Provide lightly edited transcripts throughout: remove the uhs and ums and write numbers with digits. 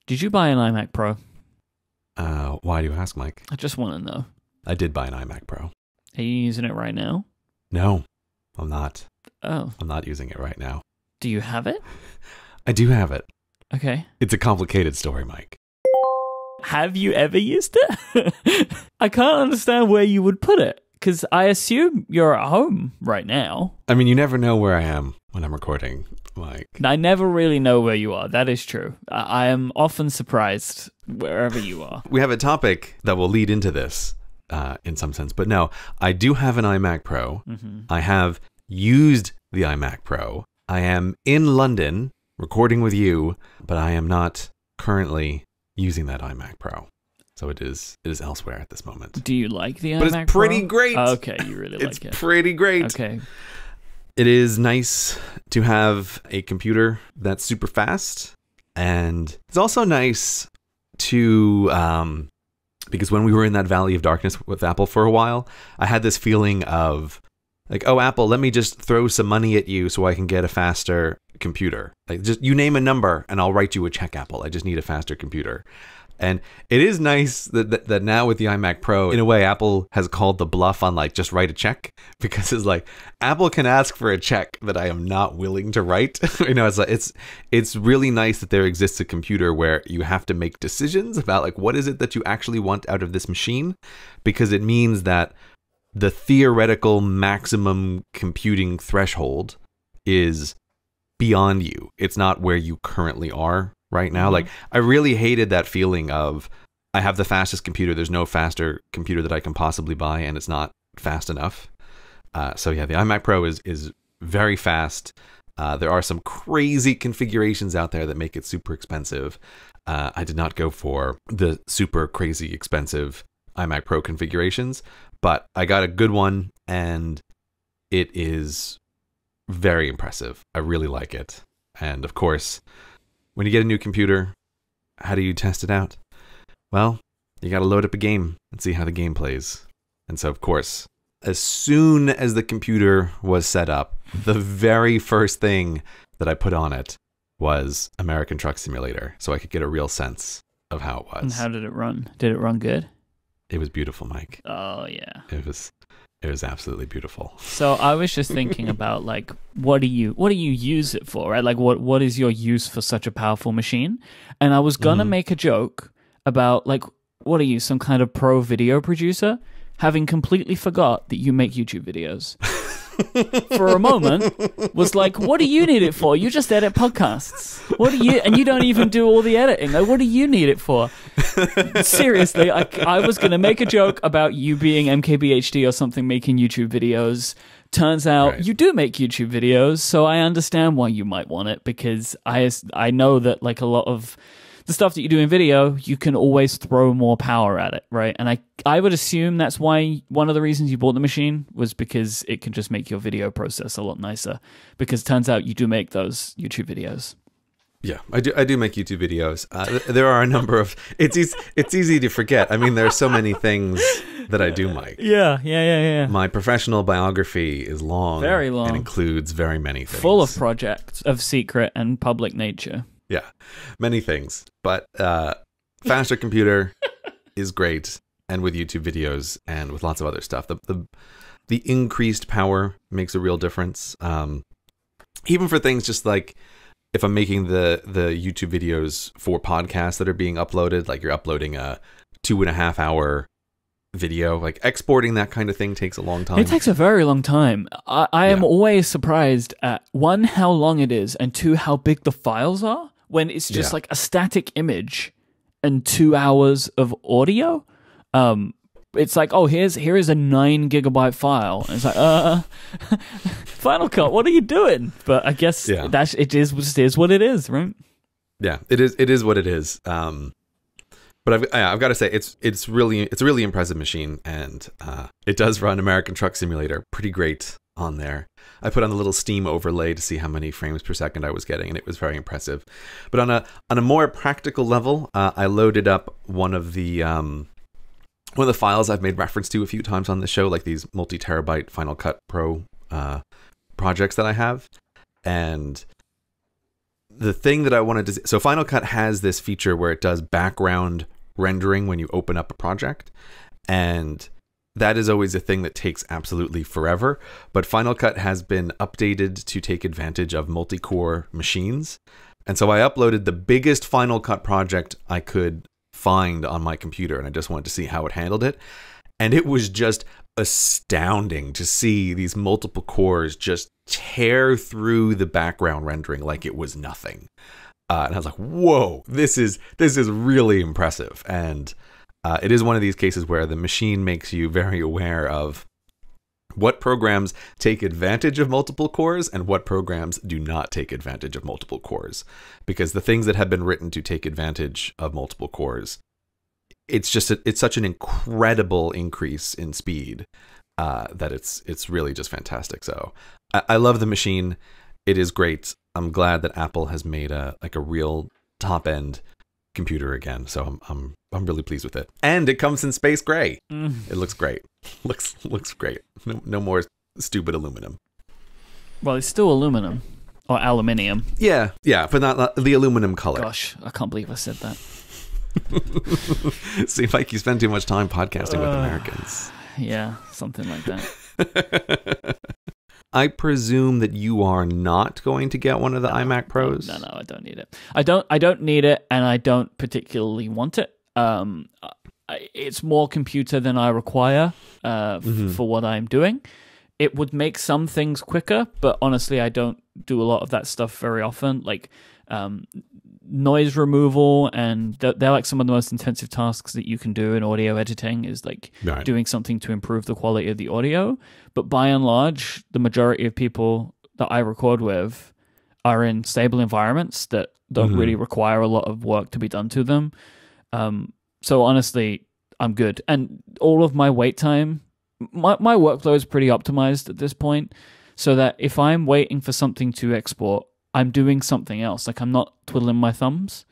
Did you buy an iMac Pro? Why do you ask, Myke? I just want to know. I did buy an iMac Pro. Are you using it right now? No, I'm not. Oh. I'm not using it right now. Do you have it? I do have it. Okay. It's a complicated story, Myke. Have you ever used it? I can't understand where you would put it, because I assume you're at home right now. I mean, you never know where I am when I'm recording, Myke. I never really know where you are. That is true. I am often surprised wherever you are. We have a topic that will lead into this in some sense. But no, I do have an iMac Pro. Mm-hmm. I have used the iMac Pro. I am in London recording with you, but I am not currently using that iMac Pro. So it is elsewhere at this moment. Do you like the iMac But it's pretty Pro? great. Oh, okay, you really like it. It's pretty great. Okay. It is nice to have a computer that's super fast. And it's also nice to, because when we were in that valley of darkness with Apple for a while, I had this feeling of like, oh, Apple, let me just throw some money at you so I can get a faster computer. Like, just you name a number and I'll write you a check, Apple. I just need a faster computer. And it is nice that now with the iMac Pro, in a way, Apple has called the bluff on like, just write a check, because it's like, Apple can ask for a check that I am not willing to write. You know, it's like, it's really nice that there exists a computer where you have to make decisions about like, what is it that you actually want out of this machine? Because it means that the theoretical maximum computing threshold is beyond you. It's not where you currently are right now. Like, I really hated that feeling of, I have the fastest computer, there's no faster computer that I can possibly buy, and it's not fast enough. So yeah, the iMac Pro is very fast. There are some crazy configurations out there that make it super expensive. I did not go for the super crazy expensive iMac Pro configurations, but I got a good one, and it is very impressive. I really like it. And of course, when you get a new computer, how do you test it out? Well, you got to load up a game and see how the game plays. And so, of course, as soon as the computer was set up, the very first thing that I put on it was American Truck Simulator, so I could get a real sense of how it was. And how did it run? Did it run good? It was beautiful, Myke. Oh, yeah. It was absolutely beautiful. So I was just thinking about like, what do you use it for, right? Like, what is your use for such a powerful machine? And I was gonna make a joke about like, what are you, some kind of pro video producer? Having completely forgot that you make YouTube videos. For a moment, was like, what do you need it for? You just edit podcasts. And you don't even do all the editing. Like, what do you need it for? Seriously, I was going to make a joke about you being MKBHD or something making YouTube videos. Turns out you do make YouTube videos, so I understand why you might want it, because I know that like a lot of the stuff that you do in video, you can always throw more power at it, right? And I would assume that's why one of the reasons you bought the machine was because it can just make your video process a lot nicer. Because it turns out you do make those YouTube videos. Yeah, I do make YouTube videos. There are a number of it's easy to forget. I mean, there are so many things that I do, Myke. Yeah. My professional biography is long, very long, and includes very many things, full of projects of secret and public nature. Yeah, many things. But faster computer is great, and with YouTube videos and with lots of other stuff, the increased power makes a real difference. Even for things just like, if I'm making the YouTube videos for podcasts that are being uploaded, like you're uploading a 2.5 hour video, like exporting that kind of thing takes a long time. It takes a very long time. I am always surprised at, one, how long it is, and two, how big the files are, when it's just like a static image and 2 hours of audio. It's like, oh, here is a 9 gigabyte file. And it's like, Final Cut, what are you doing? But I guess it is what it is, right? Yeah, it is what it is. But I've got to say, it's a really impressive machine, and it does run American Truck Simulator pretty great on there. I put on the little Steam overlay to see how many frames per second I was getting, and it was very impressive. But on a more practical level, I loaded up one of the files I've made reference to a few times on the show, like these multi-terabyte Final Cut Pro projects that I have, and the thing that I wanted to see, so Final Cut has this feature where it does background rendering when you open up a project, and that is always a thing that takes absolutely forever. But Final Cut has been updated to take advantage of multi-core machines. And so I uploaded the biggest Final Cut project I could find on my computer, and I just wanted to see how it handled it. And it was just astounding to see these multiple cores just tear through the background rendering like it was nothing. And I was like, whoa, this is really impressive. And it is one of these cases where the machine makes you very aware of what programs take advantage of multiple cores and what programs do not take advantage of multiple cores. Because the things that have been written to take advantage of multiple cores, it's such an incredible increase in speed that it's really just fantastic. So I love the machine. It is great. I'm glad that Apple has made a real top end computer again. So I'm really pleased with it. And it comes in space gray. It looks great. Looks great. No more stupid aluminum. Well, it's still aluminum or aluminium. Yeah, but not the aluminum color. Gosh, I can't believe I said that. Seems like you spend too much time podcasting with Americans. Yeah, something like that. I presume that you are not going to get one of the iMac Pros. No, I don't need it. I don't need it, and I don't particularly want it. It's more computer than I require for what I'm doing. It would make some things quicker, but honestly, I don't do a lot of that stuff very often. Like noise removal, and they're like some of the most intensive tasks that you can do in audio editing is like doing something to improve the quality of the audio. But by and large, the majority of people that I record with are in stable environments that don't really require a lot of work to be done to them. So honestly, I'm good. And all of my wait time, my workflow is pretty optimized at this point, so that if I'm waiting for something to export, I'm doing something else. Like, I'm not twiddling my thumbs.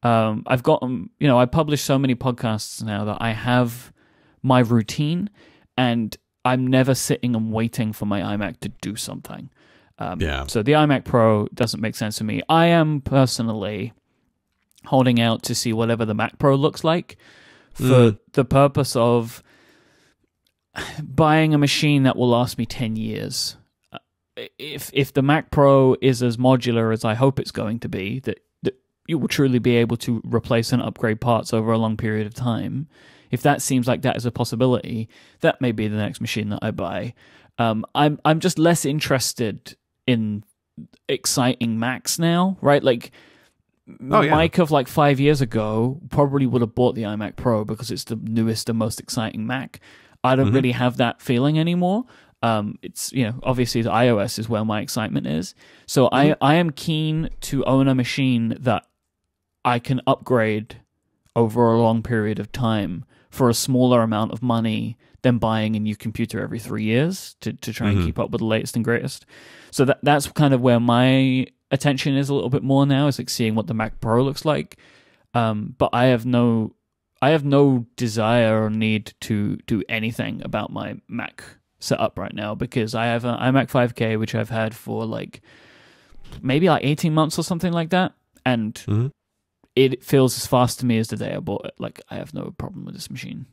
I've gotten, I publish so many podcasts now that I have my routine, and I'm never sitting and waiting for my iMac to do something. So the iMac Pro doesn't make sense to me. I am personally holding out to see whatever the Mac Pro looks like for the purpose of buying a machine that will last me 10 years. If the Mac Pro is as modular as I hope it's going to be, that you will truly be able to replace and upgrade parts over a long period of time, if that seems like that is a possibility, that may be the next machine that I buy. I'm just less interested in exciting Macs now, right? Like, Myke of like 5 years ago probably would have bought the iMac Pro because it's the newest and most exciting Mac. I don't really have that feeling anymore. It's, obviously the iOS is where my excitement is. So I am keen to own a machine that I can upgrade over a long period of time for a smaller amount of money than buying a new computer every 3 years to try and keep up with the latest and greatest. So that's kind of where my attention is a little bit more now, is like seeing what the Mac Pro looks like. But I have no desire or need to do anything about my Mac setup right now, because I have an iMac 5K, which I've had for maybe 18 months or something like that. And it feels as fast to me as the day I bought it. Like, I have no problem with this machine.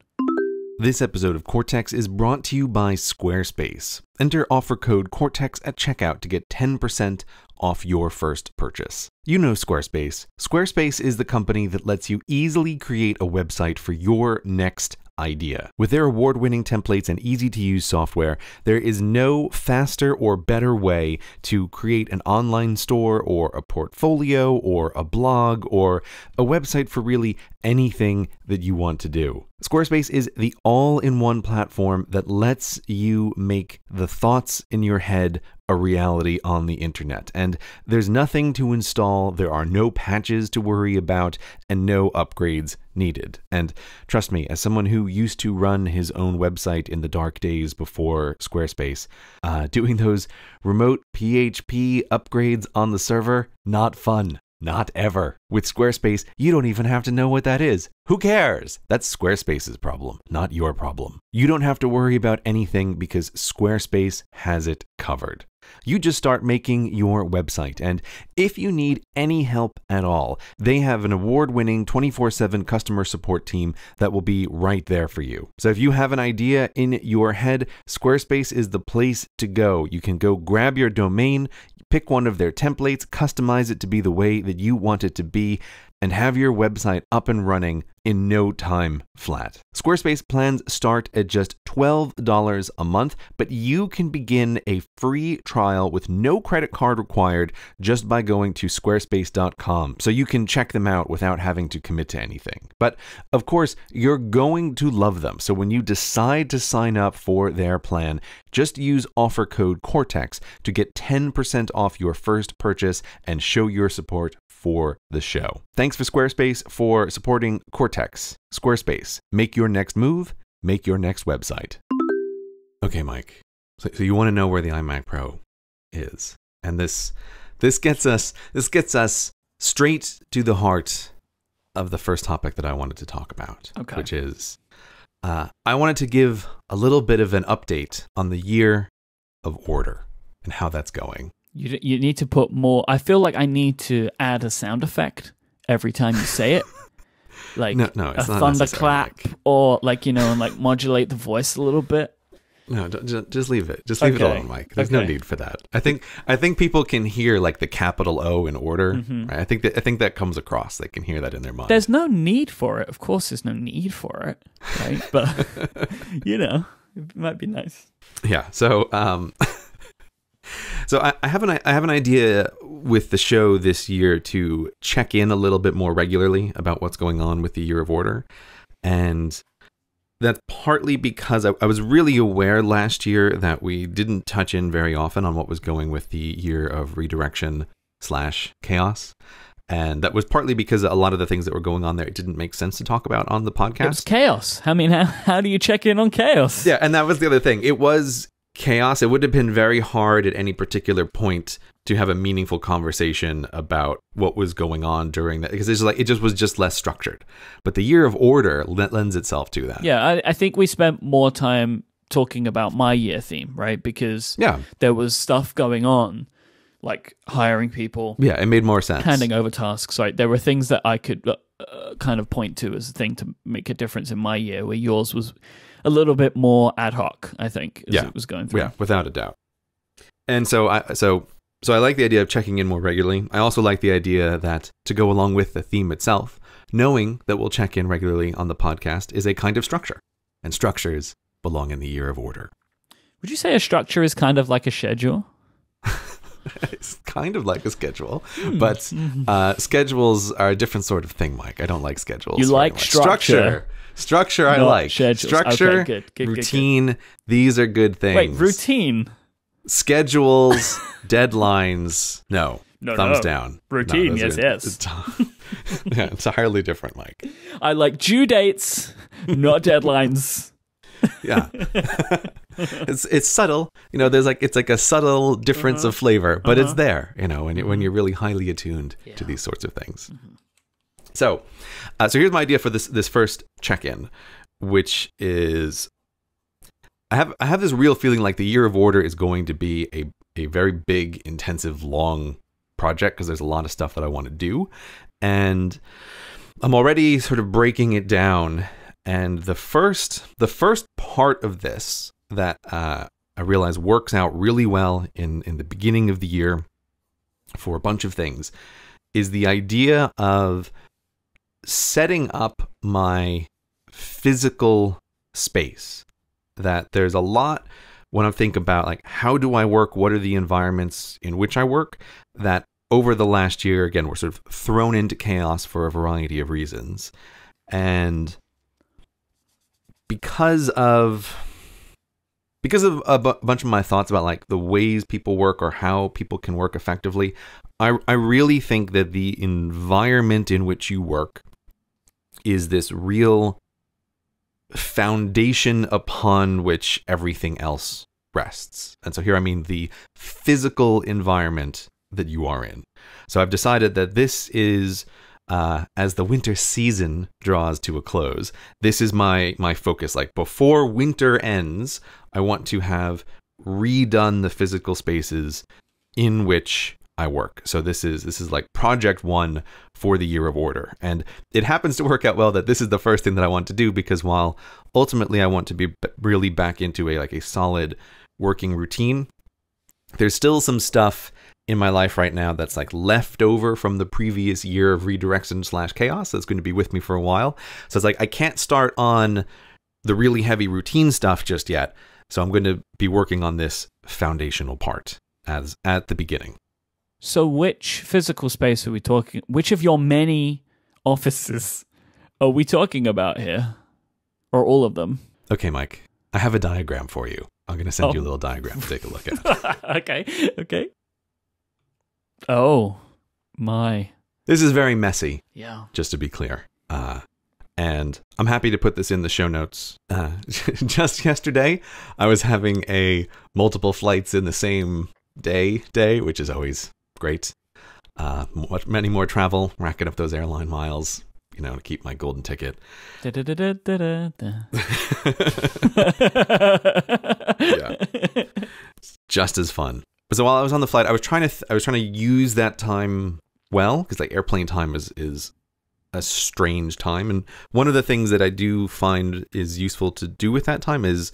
This episode of Cortex is brought to you by Squarespace. Enter offer code Cortex at checkout to get 10% off your first purchase. You know Squarespace. Squarespace is the company that lets you easily create a website for your next idea. With their award-winning templates and easy-to-use software, there is no faster or better way to create an online store or a portfolio or a blog or a website for really anything that you want to do. Squarespace is the all-in-one platform that lets you make the thoughts in your head a reality on the internet. And there's nothing to install, there are no patches to worry about, and no upgrades needed. And trust me, as someone who used to run his own website in the dark days before Squarespace, doing those remote PHP upgrades on the server, not fun. Not ever. With Squarespace, you don't even have to know what that is. Who cares? That's Squarespace's problem, not your problem. You don't have to worry about anything because Squarespace has it covered. You just start making your website, and if you need any help at all, they have an award-winning 24/7 customer support team that will be right there for you. So if you have an idea in your head, Squarespace is the place to go. You can go grab your domain, pick one of their templates, customize it to be the way that you want it to be, and have your website up and running in no time flat. Squarespace plans start at just $12 a month, but you can begin a free trial with no credit card required just by going to squarespace.com. So you can check them out without having to commit to anything. But of course, you're going to love them. So when you decide to sign up for their plan, just use offer code Cortex to get 10% off your first purchase and show your support for the show. Thanks for Squarespace for supporting Cortex. Squarespace, make your next move, make your next website. Okay, Myke. So you want to know where the iMac Pro is, and this gets us straight to the heart of the first topic that I wanted to talk about, which is I wanted to give a little bit of an update on the year of order and how that's going. You need to put more. I feel like I need to add a sound effect every time you say it. Like no, a thunderclap, or and modulate the voice a little bit. No, just leave it. Just leave it alone, Myke. There's no need for that. I think people can hear like the capital O in order. Mm-hmm. Right? I think that comes across. They can hear that in their mind. There's no need for it. Of course, there's no need for it, right? But it might be nice. Yeah. So, So I have an idea with the show this year to check in a little bit more regularly about what's going on with the Year of Order. And that's partly because I was really aware last year that we didn't touch in very often on what was going with the Year of Redirection / Chaos. And that was partly because a lot of the things that were going on there, it didn't make sense to talk about on the podcast. It was chaos. I mean, how do you check in on chaos? Yeah, and that was the other thing. It was chaos. It would have been very hard at any particular point to have a meaningful conversation about what was going on during that, because it just was less structured. But the Year of Order lends itself to that. Yeah, I think we spent more time talking about my year theme, right? Because there was stuff going on, like hiring people. Yeah, it made more sense. Handing over tasks, right? There were things that I could kind of point to as a thing to make a difference in my year, where yours was a little bit more ad hoc, I think, as it was going through. Yeah, without a doubt. And so I like the idea of checking in more regularly. I also like the idea that to go along with the theme itself, knowing that we'll check in regularly on the podcast is a kind of structure. And structures belong in the Year of Order. Would you say a structure is kind of like a schedule? It's kind of like a schedule, but schedules are a different sort of thing, Myke. I don't like schedules. You like structure. Structure I like. Schedules. Structure, okay, good, routine, good. These are good things. Wait, routine? Schedules, deadlines, no. Thumbs down. Routine, yes. Yeah, entirely different, Myke. I like due dates, not deadlines. Yeah. It's subtle. It's like a subtle difference of flavor, but it's there, when you're really highly attuned to these sorts of things. Mm-hmm. So here's my idea for this first check-in, which is I have this real feeling like the Year of Order is going to be a very big, intensive, long project, because there's a lot of stuff that I want to do. And I'm already sort of breaking it down. And the first part of this that I realize works out really well in the beginning of the year for a bunch of things is the idea of setting up my physical space. That there's a lot when I think about like, how do I work? What are the environments in which I work? That over the last year, again, we're sort of thrown into chaos for a variety of reasons. And because of a bunch of my thoughts about like the ways people work or how people can work effectively, I really think that the environment in which you work is this real foundation upon which everything else rests. And so here I mean the physical environment that you are in. So I've decided that this is, as the winter season draws to a close, this is my focus. Like before winter ends, I want to have redone the physical spaces in which I work. So this is like project one for the year of order. And it happens to work out well that this is the first thing that I want to do, because while ultimately I want to be really back into a solid working routine, there's still some stuff in my life right now that's like left over from the previous year of redirection / chaos that's going to be with me for a while. So it's like I can't start on the really heavy routine stuff just yet. So I'm going to be working on this foundational part as at the beginning. So which physical space are we talking? Which of your many offices are we talking about here? Or all of them? Okay, Myke, I have a diagram for you. I'm going to send you a little diagram to take a look at. Okay. Oh, my. This is very messy. Yeah. Just to be clear. And I'm happy to put this in the show notes. Just yesterday, I was having a multiple flights in the same day, which is always great. Many more travel, racking up those airline miles, to keep my golden ticket. Yeah. Just as fun. So while I was on the flight, I was trying to use that time well, because like airplane time is a strange time. And one of the things that I do find is useful to do with that time is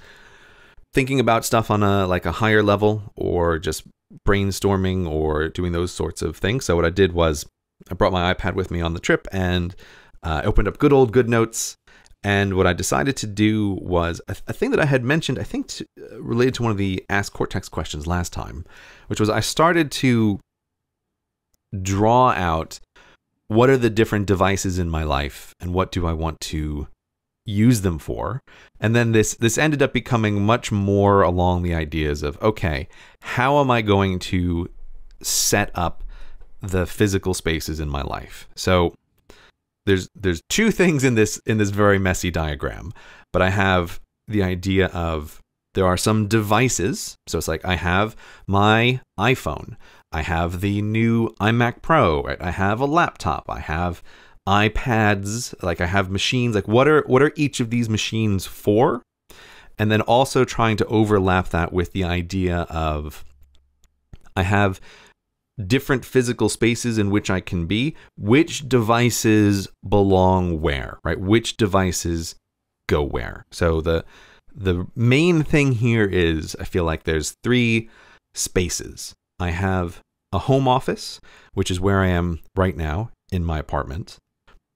thinking about stuff on a higher level, or just brainstorming or doing those sorts of things. So what I did was I brought my iPad with me on the trip and opened up good old GoodNotes. And what I decided to do was a thing that I had mentioned, I think related to one of the Ask Cortex questions last time, which was I started to draw out what are the different devices in my life and what do I want to use them for. And then this ended up becoming much more along the ideas of, okay, how am I going to set up the physical spaces in my life? So there's two things in this very messy diagram, but I have the idea of there are some devices. So it's like I have my iPhone, I have the new iMac Pro, right? I have a laptop, I have iPads, like I have machines. Like what are each of these machines for? And then also trying to overlap that with the idea of I have different physical spaces in which I can be. Which devices belong where, right? Which devices go where? So the main thing here is I feel like there's three spaces. I have a home office, which is where I am right now in my apartment.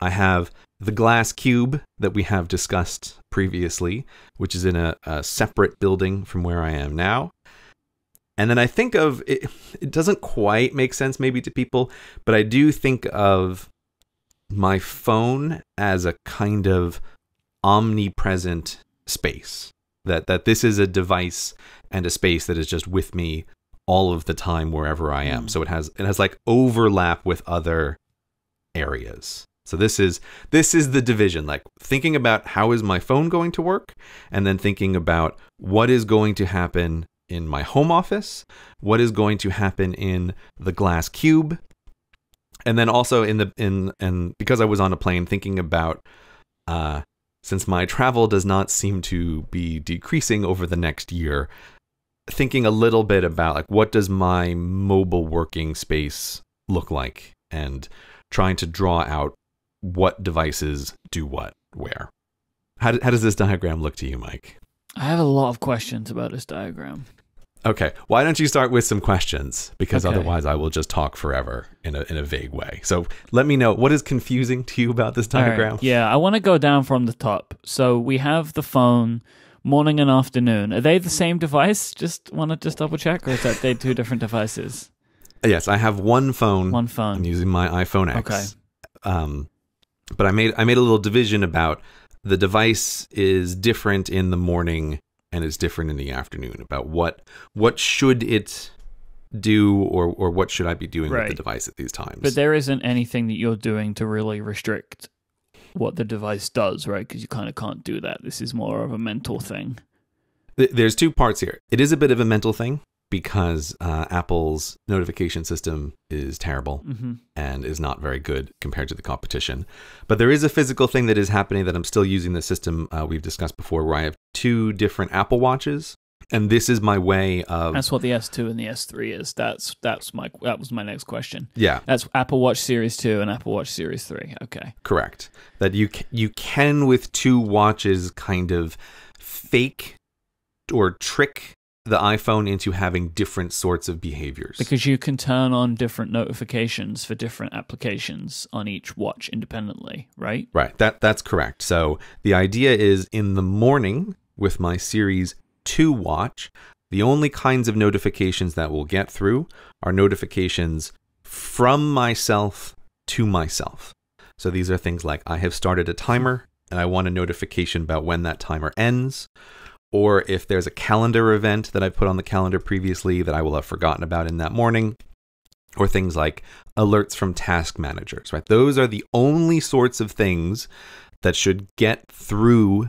I have the glass cube that we have discussed previously, which is in a separate building from where I am now. And then I think of it, it doesn't quite make sense maybe to people, but I do think of my phone as a kind of omnipresent space. That this is a device and a space that is just with me all of the time wherever I am. So it has like overlap with other areas. So this is the division, like thinking about how is my phone going to work, and then thinking about what is going to happen in my home office, what is going to happen in the glass cube, and then also and because I was on a plane, thinking about since my travel does not seem to be decreasing over the next year, thinking a little bit about like what does my mobile working space look like, and trying to draw out what devices do what where. How does this diagram look to you, Myke? I have a lot of questions about this diagram. Okay, why don't you start with some questions? Because otherwise I will just talk forever in a vague way. So let me know, what is confusing to you about this diagram? Right. Yeah, I want to go down from the top. So we have the phone, morning and afternoon. Are they the same device? Just want to double check, or is that they two different devices? Yes, I have one phone. One phone. I'm using my iPhone X. Okay. But I made a little division about the device is different in the morning and is different in the afternoon, about what should it do, or what should I be doing with the device at these times. But there isn't anything that you're doing to really restrict what the device does, right? Because you kind of can't do that. This is more of a mental thing. There's two parts here. It is a bit of a mental thing, because Apple's notification system is terrible and is not very good compared to the competition. But there is a physical thing that is happening that I'm still using the system we've discussed before, where I have 2 different Apple Watches. And this is my way of... That's what the S2 and the S3 is. That was my next question. Yeah. That's Apple Watch Series 2 and Apple Watch Series 3. Okay. Correct. That you can, with 2 watches, kind of fake or trick the iPhone into having different sorts of behaviors. Because you can turn on different notifications for different applications on each watch independently, right? Right. That's correct. So the idea is, in the morning with my Series 2 watch, the only kinds of notifications that will get through are notifications from myself to myself. So these are things like, I have started a timer and I want a notification about when that timer ends, or if there's a calendar event that I've put on the calendar previously that I will have forgotten about in that morning, or things like alerts from task managers, right? Those are the only sorts of things that should get through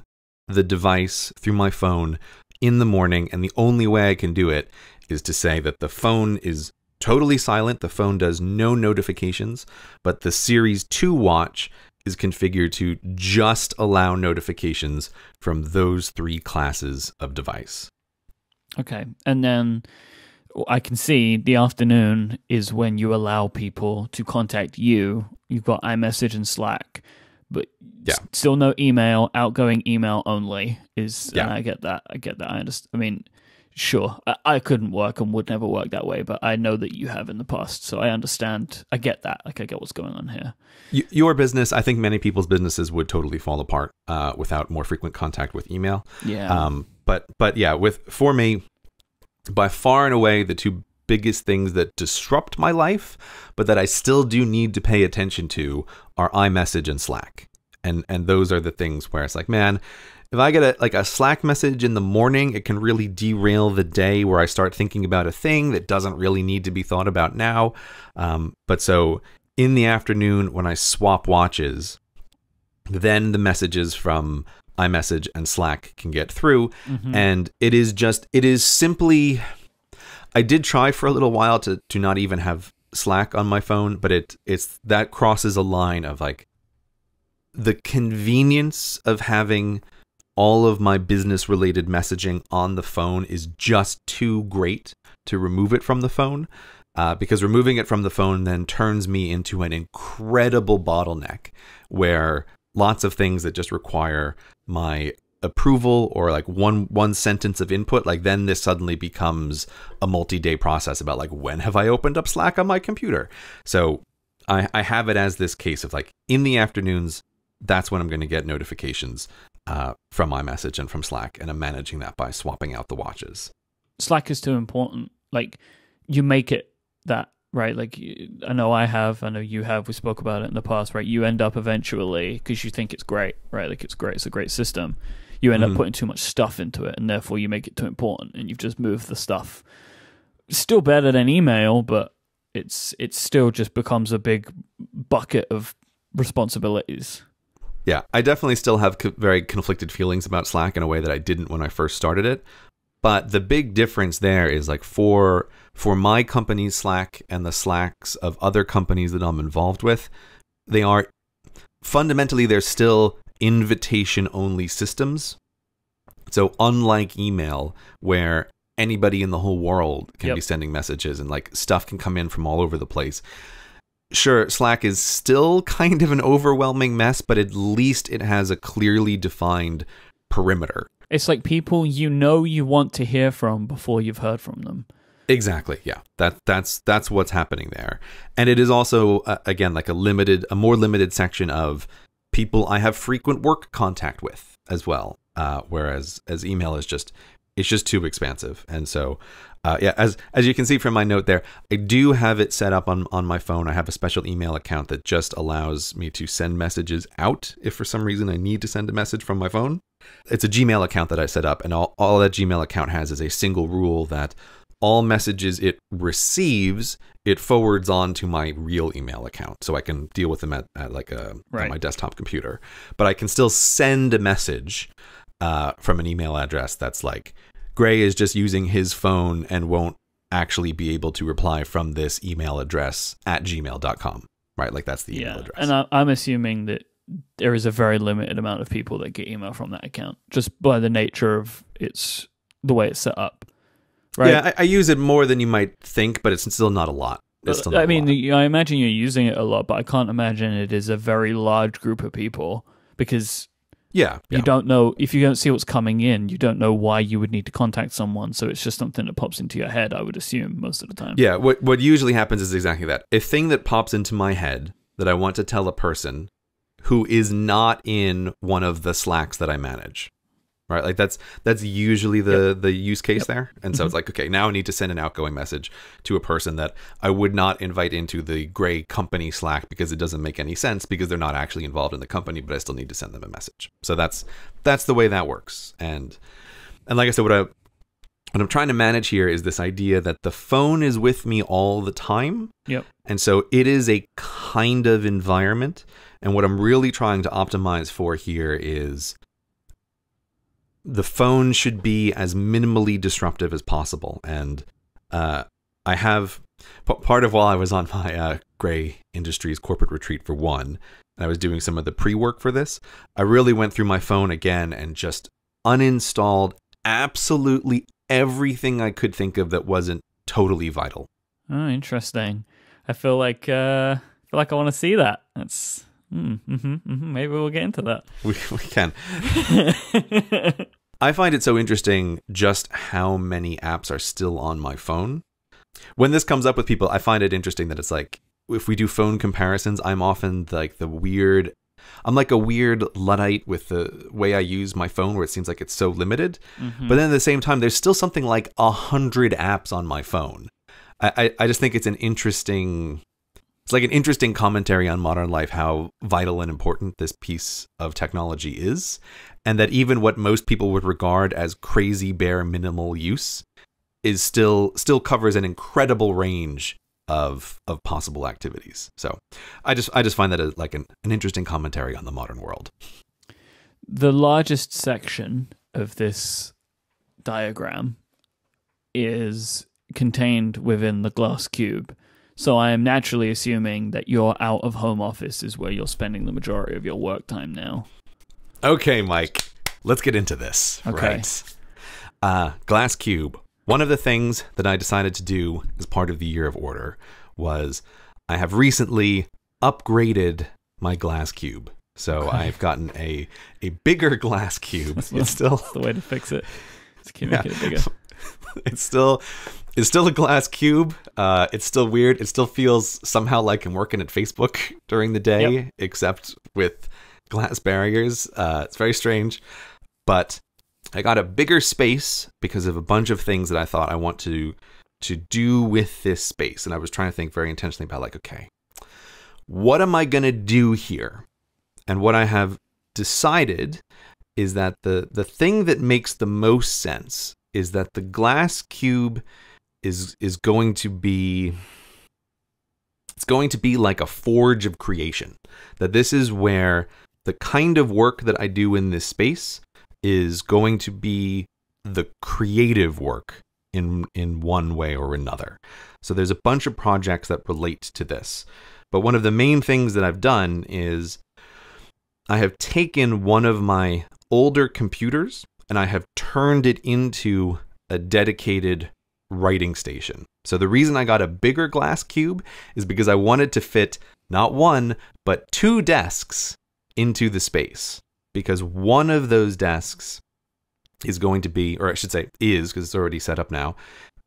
the device, through my phone, in the morning, and the only way I can do it is to say that the phone is totally silent, the phone does no notifications, but the Series 2 watch is configured to just allow notifications from those 3 classes of device. Okay, and then I can see the afternoon is when you allow people to contact you. You've got iMessage and Slack, but still no email, outgoing email only is, and I get that. I understand. I mean, sure, I couldn't work and would never work that way, but I know that you have in the past, so I understand. I get that. Like, I get what's going on here. Your business, I think many people's businesses would totally fall apart without more frequent contact with email. Yeah. But yeah, for me, by far and away, the 2 biggest things that disrupt my life, but that I still do need to pay attention to, are iMessage and Slack. And those are the things where it's like, man, if I get a Slack message in the morning, it can really derail the day where I start thinking about a thing that doesn't really need to be thought about now. But so in the afternoon, when I swap watches, then the messages from iMessage and Slack can get through. And it is simply, I did try for a little while to not even have Slack on my phone, but it's that crosses a line of like, the convenience of having all of my business related messaging on the phone is just too great to remove it from the phone, because removing it from the phone then turns me into an incredible bottleneck where lots of things that just require my approval or like one sentence of input, like then this suddenly becomes a multi-day process about like, when have I opened up Slack on my computer? So I have it as this case of like, in the afternoons, that's when I'm going to get notifications from iMessage and from Slack, and I'm managing that by swapping out the watches. Slack is too important. Like, you make it that, right? Like, I know you have, we spoke about it in the past, right? You end up eventually, because you think it's great, right? Like, it's great, it's a great system. You end up putting too much stuff into it, and therefore you make it too important, and you've just moved the stuff. It's still better than email, but it still just becomes a big bucket of responsibilities. Yeah, I definitely still have very conflicted feelings about Slack in a way that I didn't when I first started it. But the big difference there is like for my company's Slack and the Slacks of other companies that I'm involved with, they are fundamentally, they're still invitation only systems. So unlike email, where anybody in the whole world can be sending messages and like stuff can come in from all over the place. Sure, Slack is still kind of an overwhelming mess, but at least it has a clearly defined perimeter. It's like people you want to hear from before you've heard from them. Exactly, yeah. That's what's happening there. And it is also, again, like a more limited section of people I have frequent work contact with as well, whereas email is just too expansive. And so as you can see from my note there, I do have it set up on my phone. I have a special email account that just allows me to send messages out if for some reason I need to send a message from my phone. It's a Gmail account that I set up, and all that Gmail account has is a single rule that all messages it receives, it forwards on to my real email account, so I can deal with them at my desktop computer. But I can still send a message from an email address that's like, Gray is just using his phone and won't actually be able to reply from this email address at gmail.com, right? Like that's the email address. And I'm assuming that there is a very limited amount of people that get email from that account, just by the nature of the way it's set up, right? Yeah, I use it more than you might think, but it's still not a lot. I mean, I imagine you're using it a lot, but I can't imagine it is a very large group of people, because you don't know, if you don't see what's coming in, you don't know why you would need to contact someone. So it's just something that pops into your head, I would assume, most of the time. Yeah, what usually happens is exactly that. A thing that pops into my head that I want to tell a person who is not in one of the Slacks that I manage. Right, like that's usually the use case there. And so it's like, okay, now I need to send an outgoing message to a person that I would not invite into the gray company Slack, because it doesn't make any sense, because they're not actually involved in the company, but I still need to send them a message. So that's the way that works. And like I said, what I'm trying to manage here is this idea that the phone is with me all the time. Yep. And so it is a kind of environment. And what I'm really trying to optimize for here is the phone should be as minimally disruptive as possible. And I have part of, while I was on my Gray Industries corporate retreat for one, and I was doing some of the pre-work for this, I really went through my phone again and just uninstalled absolutely everything I could think of that wasn't totally vital. Oh, interesting. I feel like I want to see that. That's maybe we'll get into that. We can. I find it so interesting just how many apps are still on my phone. When this comes up with people, I find it interesting that it's like, if we do phone comparisons, I'm often like I'm like a weird Luddite with the way I use my phone, where it seems like it's so limited. But then at the same time, there's still something like 100 apps on my phone. I just think it's an interesting commentary on modern life, how vital and important this piece of technology is. And that even what most people would regard as crazy bare minimal use is still covers an incredible range of possible activities. So I just find that like an interesting commentary on the modern world. The largest section of this diagram is contained within the glass cube. So I am naturally assuming that your out of home office is where you're spending the majority of your work time now. Okay, Myke, let's get into this. Okay. Right. Glass cube. One of the things that I decided to do as part of the Year of Order was I have recently upgraded my glass cube. So I've gotten a bigger glass cube. That's the way to fix it. Just keep making it bigger. It's still a glass cube. It's still weird. It still feels somehow like I'm working at Facebook during the day, except with glass barriers. It's very strange. But I got a bigger space because of a bunch of things that I thought I want to do with this space. And I was trying to think very intentionally about, like, okay, what am I going to do here? And what I have decided is that the thing that makes the most sense is that the glass cube is going to be, it's going to be like a forge of creation. That this is where the kind of work that I do in this space is going to be the creative work in one way or another. So there's a bunch of projects that relate to this. But one of the main things that I've done is I have taken one of my older computers and I have turned it into a dedicated writing station. So the reason I got a bigger glass cube is because I wanted to fit not one, but 2 desks into the space. Because one of those desks is going to be, or I should say is, because it's already set up now,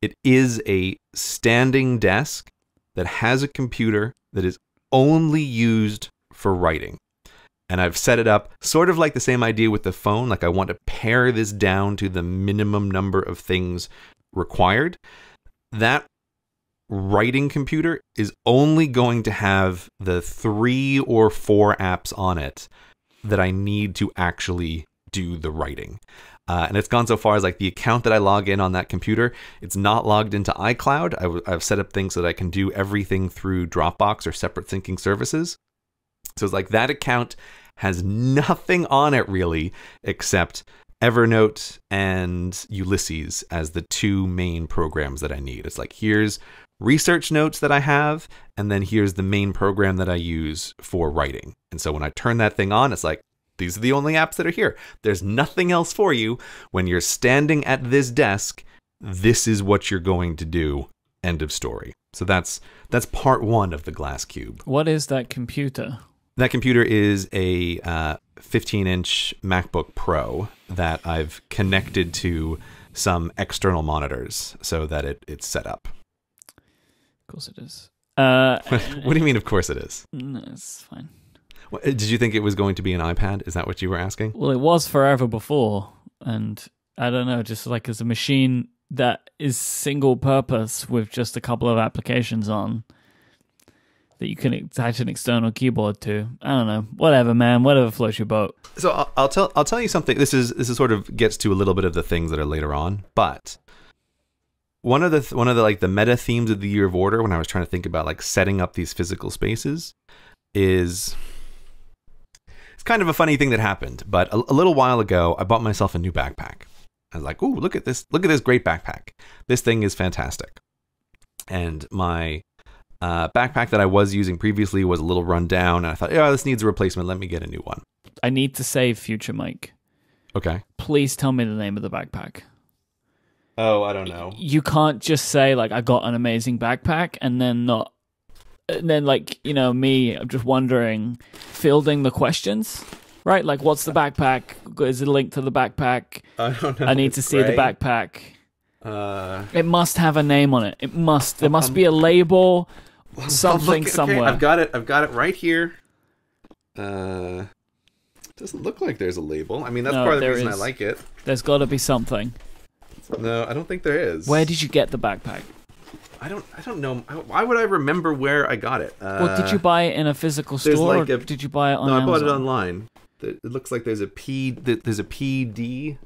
it is a standing desk that has a computer that is only used for writing. And I've set it up sort of like the same idea with the phone. Like, I want to pare this down to the minimum number of things required. That writing computer is only going to have the 3 or 4 apps on it that I need to actually do the writing. And it's gone so far as, like, the account that I log in on that computer, it's not logged into iCloud. I've set up things so that I can do everything through Dropbox or separate syncing services. So it's like that account has nothing on it really except Evernote and Ulysses as the two main programs that I need. It's like, here's research notes that I have, and then here's the main program that I use for writing. And so when I turn that thing on, it's like, these are the only apps that are here. There's nothing else for you. When you're standing at this desk, this is what you're going to do. End of story. So that's part one of the glass cube. What is that computer? That computer is a 15-inch MacBook Pro that I've connected to some external monitors so that it's set up. Of course it is. What do you mean, of course it is? No, it's fine. Did you think it was going to be an iPad? Is that what you were asking? Well, it was forever before, and I don't know, just like as a machine that is single purpose with just a couple of applications on that you can attach an external keyboard to. I don't know. Whatever, man. Whatever floats your boat. So I'll tell you something. This is sort of gets to a little bit of the things that are later on, but one of the like the meta themes of the Year of Order, when I was trying to think about like setting up these physical spaces, is it's kind of a funny thing that happened. But a little while ago, I bought myself a new backpack. I was like, "Ooh, look at this! Look at this great backpack! This thing is fantastic." And my backpack that I was using previously was a little run down, and I thought, "Yeah, this needs a replacement. Let me get a new one." I need to save future Myke. Okay. Please tell me the name of the backpack. Oh, I don't know. You can't just say like I got an amazing backpack and then not, and then like, you know, me, I'm just wondering, fielding the questions, right? Like, what's the backpack? Is it a link to the backpack? I don't know. I need to see the backpack. It must have a name on it. It must. There must be a label, something somewhere. I've got it right here. Doesn't look like there's a label. I mean, that's part of the reason I like it. There's got to be something. No, I don't think there is. Where did you get the backpack? I don't know. Why would I remember where I got it? Well, did you buy it in a physical store, or did you buy it on Amazon? No, I bought it online. It looks like there's a PD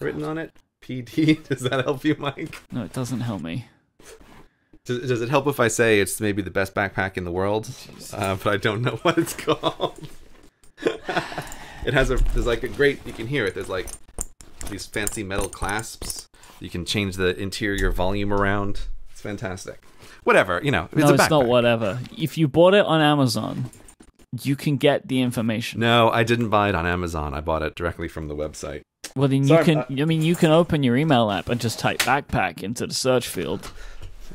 written on it. PD. Does that help you, Myke? No, it doesn't help me. Does it help if I say it's maybe the best backpack in the world? But I don't know what it's called. There's like a great, you can hear it. There's like these fancy metal clasps. You can change the interior volume around. It's fantastic. Whatever, you know. It's not whatever. If you bought it on Amazon, you can get the information. No, I didn't buy it on Amazon. I bought it directly from the website. Well, then you can open your email app and just type backpack into the search field.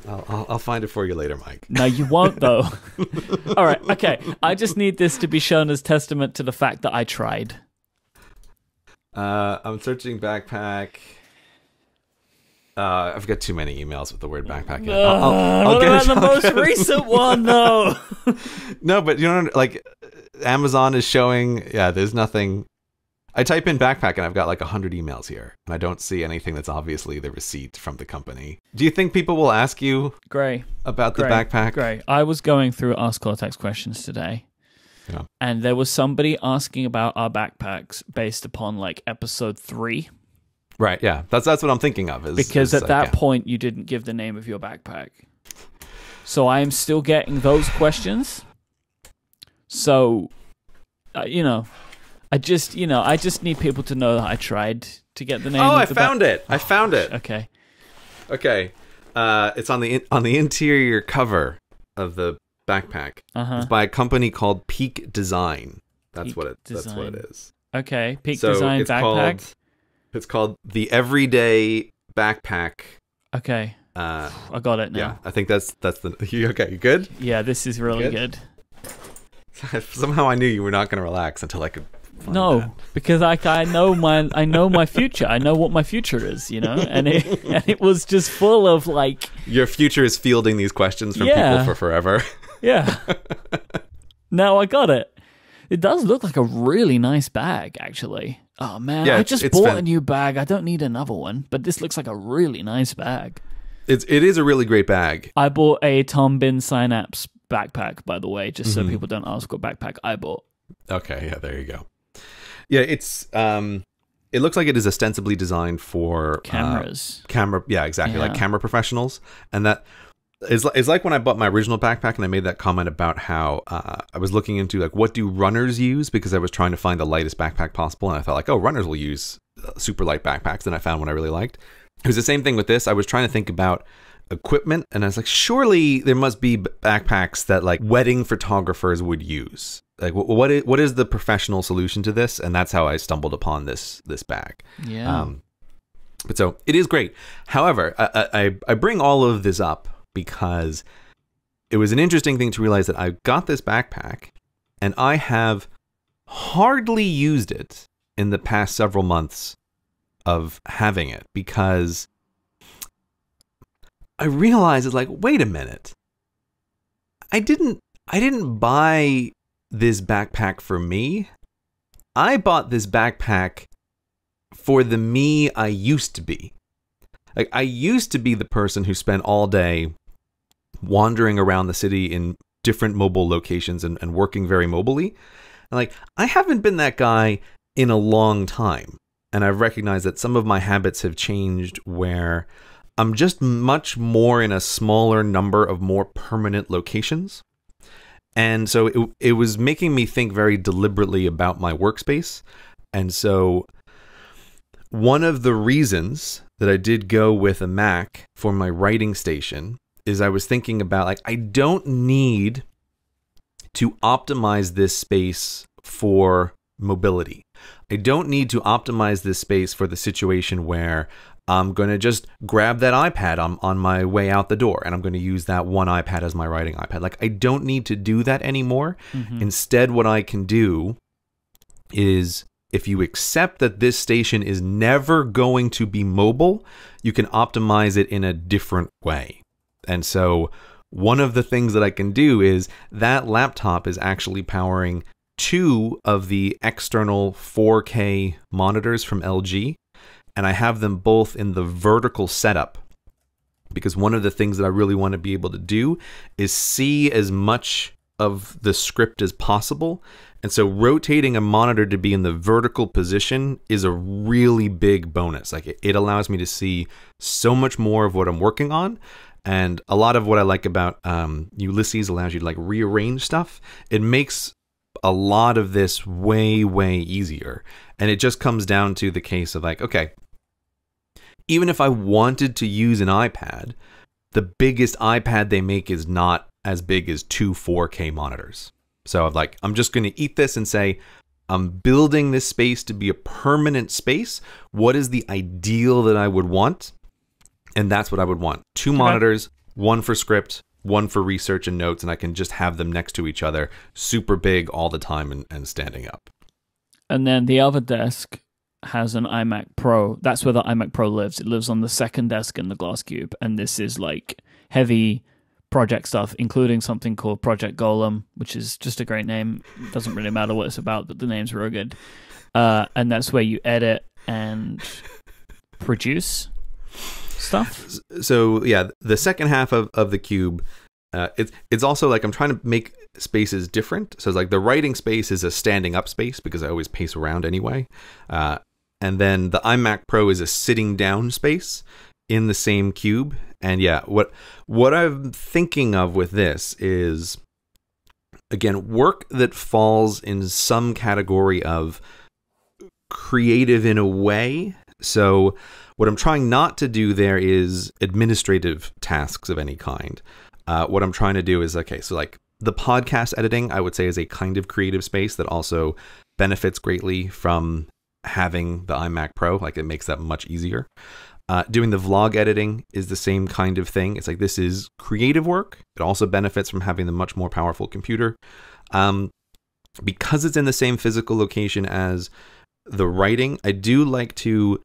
I'll find it for you later, Myke. No, you won't, though. All right, okay. I just need this to be shown as testament to the fact that I tried. I'm searching backpack. I've got too many emails with the word backpack in it. What about the most recent one, though? No, but you know, like Amazon is showing. Yeah, there's nothing. I type in backpack and I've got like 100 emails here, and I don't see anything that's obviously the receipt from the company. Do you think people will ask you about the backpack? Great. I was going through Ask Cortex questions today, and there was somebody asking about our backpacks based upon like episode 3. Right, yeah. That's what I'm thinking of. Because at that point, you didn't give the name of your backpack. So I am still getting those questions. So, I just need people to know that I tried to get the name. Oh, I found it. I found it. Okay. It's on the interior cover of the backpack. It's by a company called Peak Design. That's what it is. Okay, Peak Design backpack. It's called the Everyday Backpack. Okay. I got it now. Yeah, I think that's the. Okay, you good? Yeah, this is really good. Somehow I knew you were not going to relax until I could. No, because I know my future. I know what my future is, and it was just full of like. Your future is fielding these questions from people for forever. Yeah. Now I got it. It does look like a really nice bag, actually. Oh man, I just bought a new bag. I don't need another one, but this looks like a really nice bag. It is a really great bag. I bought a Tom Bin Synapse backpack, by the way, just so people don't ask what backpack I bought. Okay, yeah, there you go. Yeah, it's it looks like it is ostensibly designed for cameras. Yeah, exactly, like camera professionals, and that It's like when I bought my original backpack and I made that comment about how I was looking into like what do runners use, because I was trying to find the lightest backpack possible, and I thought like, oh, runners will use super light backpacks, and I found one I really liked. It was the same thing with this. I was trying to think about equipment, and I was like, surely there must be backpacks that like wedding photographers would use. Like what is the professional solution to this? And that's how I stumbled upon this bag. Yeah. But so it is great. However, I bring all of this up because it was an interesting thing to realize that I got this backpack and I have hardly used it in the past several months of having it, because I realized it's like, wait a minute. I didn't buy this backpack for me. I bought this backpack for the me I used to be. Like, I used to be the person who spent all day wandering around the city in different mobile locations and working very mobily. And like, I haven't been that guy in a long time. And I've recognized that some of my habits have changed where I'm just much more in a smaller number of more permanent locations. And so it was making me think very deliberately about my workspace. And so one of the reasons that I did go with a Mac for my writing station is I was thinking about, like, I don't need to optimize this space for mobility. I don't need to optimize this space for the situation where I'm going to just grab that iPad on my way out the door, and I'm going to use that one iPad as my writing iPad. Like, I don't need to do that anymore. Mm-hmm. Instead, what I can do is, if you accept that this station is never going to be mobile, you can optimize it in a different way. And so one of the things that I can do is that laptop is actually powering 2 of the external 4K monitors from LG. And I have them both in the vertical setup, because one of the things that I really want to be able to do is see as much of the script as possible. And so rotating a monitor to be in the vertical position is a really big bonus. Like, it allows me to see so much more of what I'm working on. And a lot of what I like about Ulysses allows you to like rearrange stuff. It makes a lot of this way, way easier. And it just comes down to the case of like, okay, even if I wanted to use an iPad, the biggest iPad they make is not as big as 2 4K monitors. So I'm just going to eat this and say, I'm building this space to be a permanent space. What is the ideal that I would want? And that's what I would want. 2 monitors, one for script, one for research and notes, and I can just have them next to each other, super big all the time and standing up. And then the other desk has an iMac Pro. That's where the iMac Pro lives. It lives on the second desk in the glass cube. And this is like heavy project stuff, including something called Project Golem, which is just a great name. It doesn't really matter what it's about, but the name's real good. And that's where you edit and produce stuff. So yeah, the second half of the cube, it's also like I'm trying to make spaces different. So it's like the writing space is a standing up space because I always pace around anyway. And then the iMac Pro is a sitting down space in the same cube. And yeah, what I'm thinking of with this is, again, work that falls in some category of creative in a way. So what I'm trying not to do there is administrative tasks of any kind. What I'm trying to do is, okay, so like the podcast editing, I would say, is a kind of creative space that also benefits greatly from having the iMac Pro. Like, it makes that much easier. Doing the vlog editing is the same kind of thing. It's like, this is creative work. It also benefits from having the much more powerful computer. Because it's in the same physical location as the writing, I do like to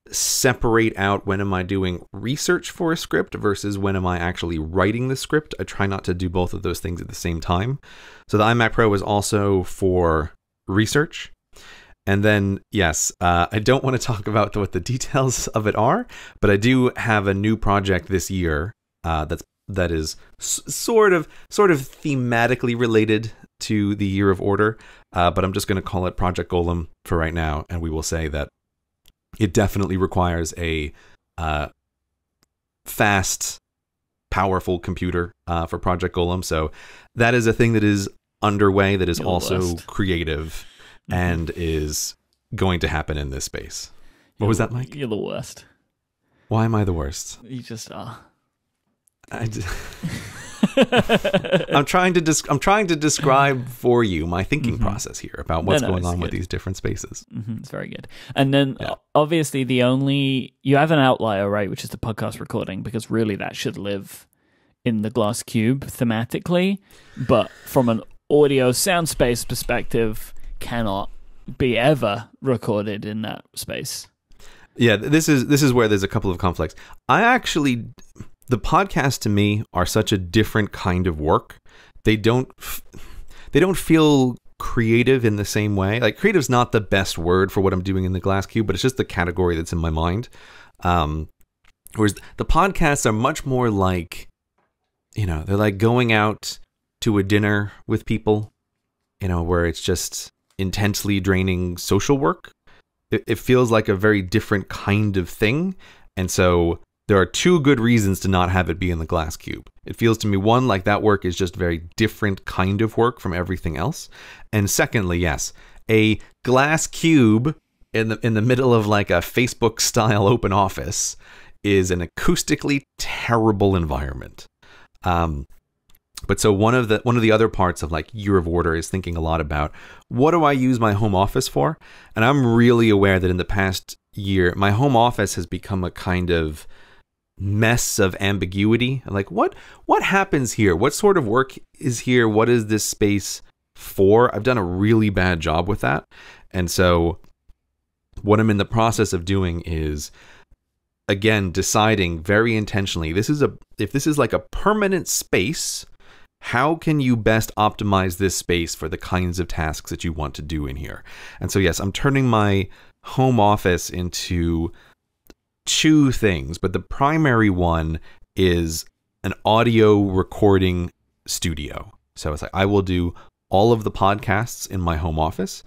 separate out when am I doing research for a script versus when am I actually writing the script. I try not to do both of those things at the same time. So the iMac Pro is also for research. And then, yes, I don't want to talk about what the details of it are, but I do have a new project this year that is sort of thematically related to the Year of Order, but I'm just going to call it Project Golem for right now, and we will say that it definitely requires a fast powerful computer for Project Golem. So that is a thing that is underway that is also creative and is going to happen in this space. What was that, Myke? You're the worst. Why am I the worst? You just are. I'm trying to describe for you my thinking process here about what's going on with these different spaces. It's very good. And then obviously you have an outlier, right, which is the podcast recording, because really that should live in the glass cube thematically, but from an audio sound space perspective cannot be ever recorded in that space. Yeah, this is where there's a couple of conflicts. The podcasts to me are such a different kind of work. They don't feel creative in the same way. Like, creative's not the best word for what I'm doing in the glass cube, but it's just the category that's in my mind. Whereas the podcasts are much more like, they're like going out to a dinner with people, where it's just intensely draining social work. It feels like a very different kind of thing. And so there are two good reasons to not have it be in the glass cube. It feels to me, one, like that work is just very different kind of work from everything else. And secondly, yes, a glass cube in the middle of like a Facebook style open office is an acoustically terrible environment. But so one of the other parts of like Year of Order is thinking a lot about, what do I use my home office for? And I'm really aware that in the past year, my home office has become a kind of mess of ambiguity. Like, what happens here? What sort of work is here? What is this space for? I've done a really bad job with that. And so what I'm in the process of doing is, again, deciding very intentionally, if this is like a permanent space, how can you best optimize this space for the kinds of tasks that you want to do in here? And so, yes, I'm turning my home office into two things, but the primary one is an audio recording studio. So it's like, I will do all of the podcasts in my home office.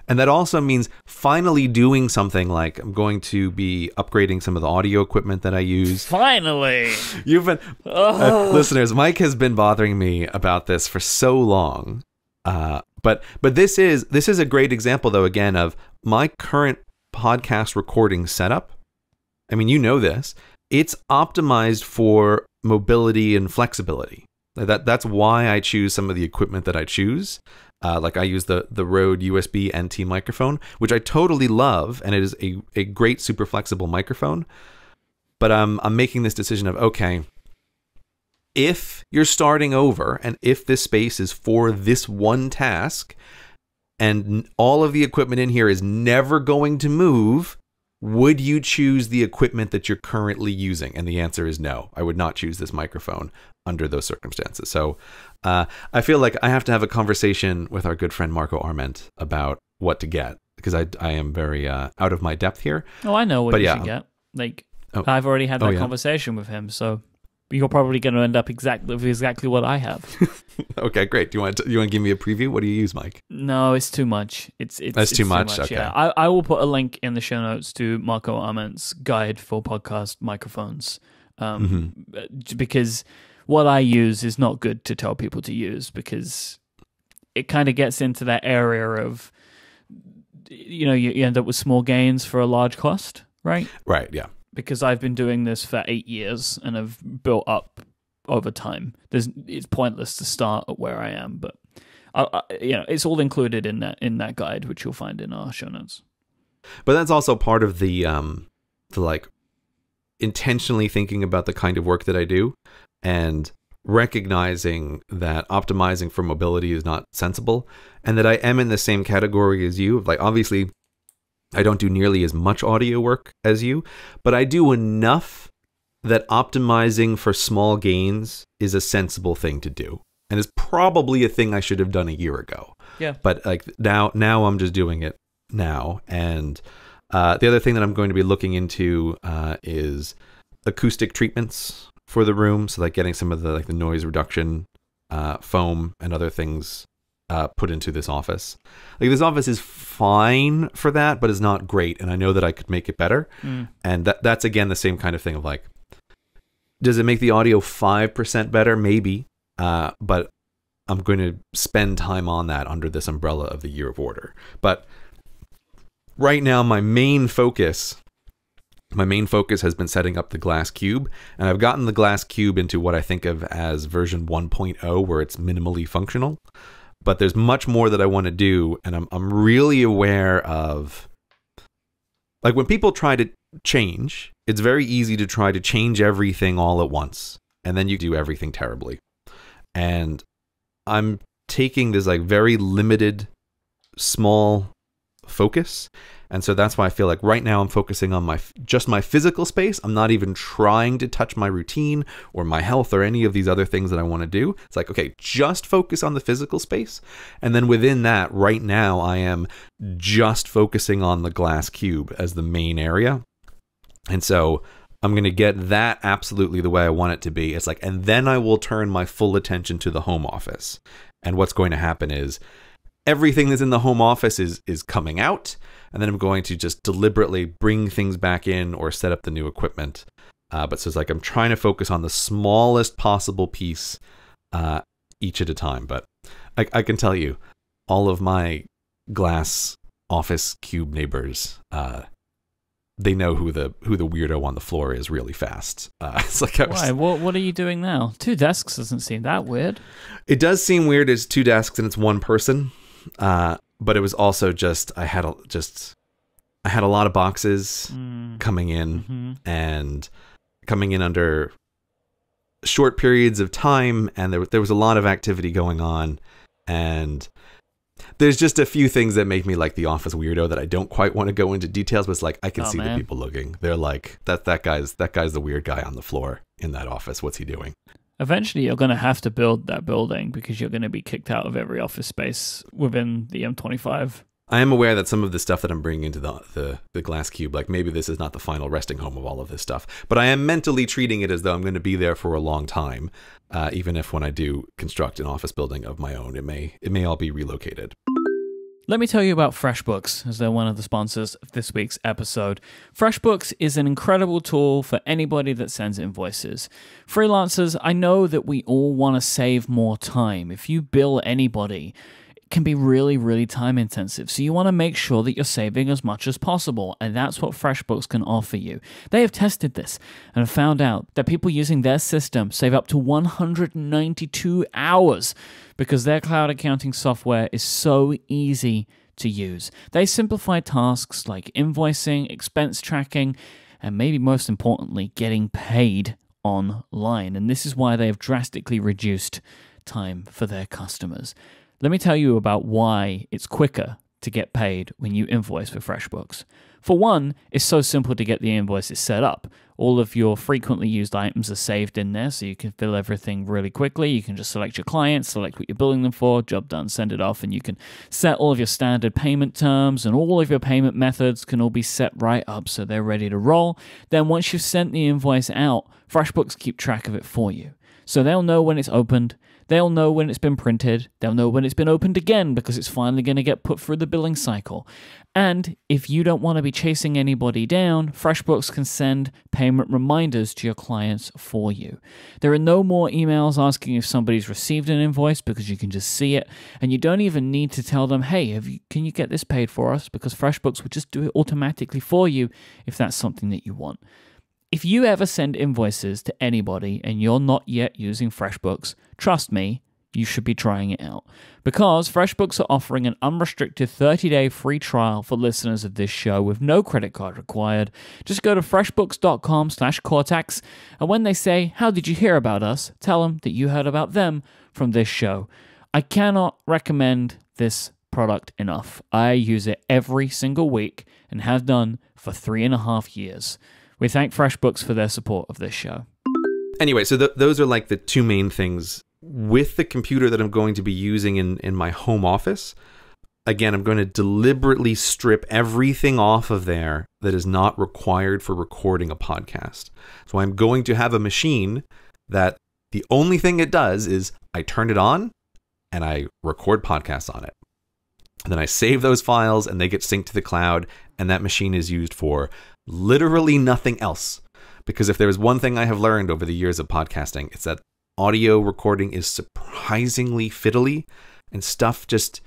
And that also means finally doing something like, I'm going to be upgrading some of the audio equipment that I use. Finally! You've been... listeners, Myke has been bothering me about this for so long. But this is a great example, though, again, of my current podcast recording setup. I mean, you know this. It's optimized for mobility and flexibility. That's why I choose some of the equipment that I choose. Like I use the Rode USB NT microphone, which I totally love, and it is a great super flexible microphone. But I'm making this decision of, okay, if you're starting over and if this space is for this one task and all of the equipment in here is never going to move, would you choose the equipment that you're currently using? And the answer is no. I would not choose this microphone under those circumstances. So I feel like I have to have a conversation with our good friend Marco Arment about what to get, because I am very out of my depth here. Oh, I know what you should get. Like, I've already had that conversation with him, so you're probably going to end up exactly what I have. Okay, great. Do you want to give me a preview? What do you use, Myke? No, it's too much. It's too much. Okay. Yeah. I will put a link in the show notes to Marco Arment's guide for podcast microphones, because what I use is not good to tell people to use, because it kind of gets into that area of, you end up with small gains for a large cost, right? Right. Yeah. Because I've been doing this for 8 years and have built up over time. It's pointless to start at where I am, but it's all included in that guide, which you'll find in our show notes. But that's also part of the like intentionally thinking about the kind of work that I do and recognizing that optimizing for mobility is not sensible, and that I am in the same category as you. Like, obviously, I don't do nearly as much audio work as you, but I do enough that optimizing for small gains is a sensible thing to do. And it's probably a thing I should have done a year ago. Yeah. But like now I'm just doing it now. And the other thing that I'm going to be looking into is acoustic treatments for the room. So like getting some of the noise reduction foam and other things put into this office. Like, this office is fine for that, but it's not great, and I know that I could make it better. And that's again the same kind of thing of like, Does it make the audio 5% better? Maybe. But I'm going to spend time on that under this umbrella of the Year of Order. But right now, my main focus has been setting up the Glass Cube, and I've gotten the Glass Cube into what I think of as version 1.0, where it's minimally functional. But there's much more that I want to do, and I'm really aware of, like, when people try to change, it's very easy to try to change everything all at once, and then you do everything terribly. And I'm taking this like very limited, small focus. And so that's why I feel like right now I'm focusing on just my physical space. I'm not even trying to touch my routine or my health or any of these other things that I want to do. It's like, okay, just focus on the physical space. And then within that, right now, I am just focusing on the Glass Cube as the main area. And so I'm going to get that absolutely the way I want it to be. It's like, and then I will turn my full attention to the home office. And what's going to happen is everything that's in the home office is coming out. And then I'm going to just deliberately bring things back in or set up the new equipment. But so it's like I'm trying to focus on the smallest possible piece each at a time. But I can tell you, all of my Glass office cube neighbors, they know who the weirdo on the floor is really fast. It's like why? What are you doing now? 2 desks doesn't seem that weird. It does seem weird. It's 2 desks and it's 1 person. But it was also just I had a lot of boxes coming in and coming in under short periods of time, and there was a lot of activity going on, and there's just a few things that make me like the office weirdo that I don't quite want to go into details, but it's like I can see the people looking. They're like, that guy's the weird guy on the floor in that office. What's he doing? Eventually, you're going to have to build that building because you're going to be kicked out of every office space within the M25. I am aware that some of the stuff that I'm bringing into the Glass Cube, like maybe this is not the final resting home of all of this stuff, but I am mentally treating it as though I'm going to be there for a long time, even if when I do construct an office building of my own, it may all be relocated. Let me tell you about FreshBooks, as they're one of the sponsors of this week's episode. FreshBooks is an incredible tool for anybody that sends invoices. Freelancers, I know that we all want to save more time. If you bill anybody, it can be really, really time intensive. So you want to make sure that you're saving as much as possible, and that's what FreshBooks can offer you. They have tested this and have found out that people using their system save up to 192 hours because their cloud accounting software is so easy to use. They simplify tasks like invoicing, expense tracking, and maybe most importantly, getting paid online. And this is why they have drastically reduced time for their customers. Let me tell you about why it's quicker to get paid when you invoice with FreshBooks. For one, it's so simple to get the invoices set up. All of your frequently used items are saved in there, so you can fill everything really quickly. You can just select your client, select what you're billing them for, job done, send it off, and you can set all of your standard payment terms, and all of your payment methods can all be set right up so they're ready to roll. Then once you've sent the invoice out, FreshBooks keep track of it for you. So they'll know when it's opened, they'll know when it's been printed, they'll know when it's been opened again because it's finally going to get put through the billing cycle. And if you don't want to be chasing anybody down, FreshBooks can send payment reminders to your clients for you. There are no more emails asking if somebody's received an invoice because you can just see it, and you don't even need to tell them, hey, can you get this paid for us? Because FreshBooks will just do it automatically for you if that's something that you want. If you ever send invoices to anybody and you're not yet using FreshBooks, trust me, you should be trying it out. Because FreshBooks are offering an unrestricted 30-day free trial for listeners of this show with no credit card required. Just go to freshbooks.com/Cortex, and when they say, how did you hear about us? Tell them that you heard about them from this show. I cannot recommend this product enough. I use it every single week and have done for 3.5 years. We thank FreshBooks for their support of this show. Anyway, so those are like the 2 main things. With the computer that I'm going to be using in my home office, again, I'm going to deliberately strip everything off of there that is not required for recording a podcast. So I'm going to have a machine that the only thing it does is I turn it on and I record podcasts on it. And then I save those files and they get synced to the cloud, and that machine is used for literally nothing else. because if there is one thing I have learned over the years of podcasting, it's that audio recording is surprisingly fiddly, and stuff just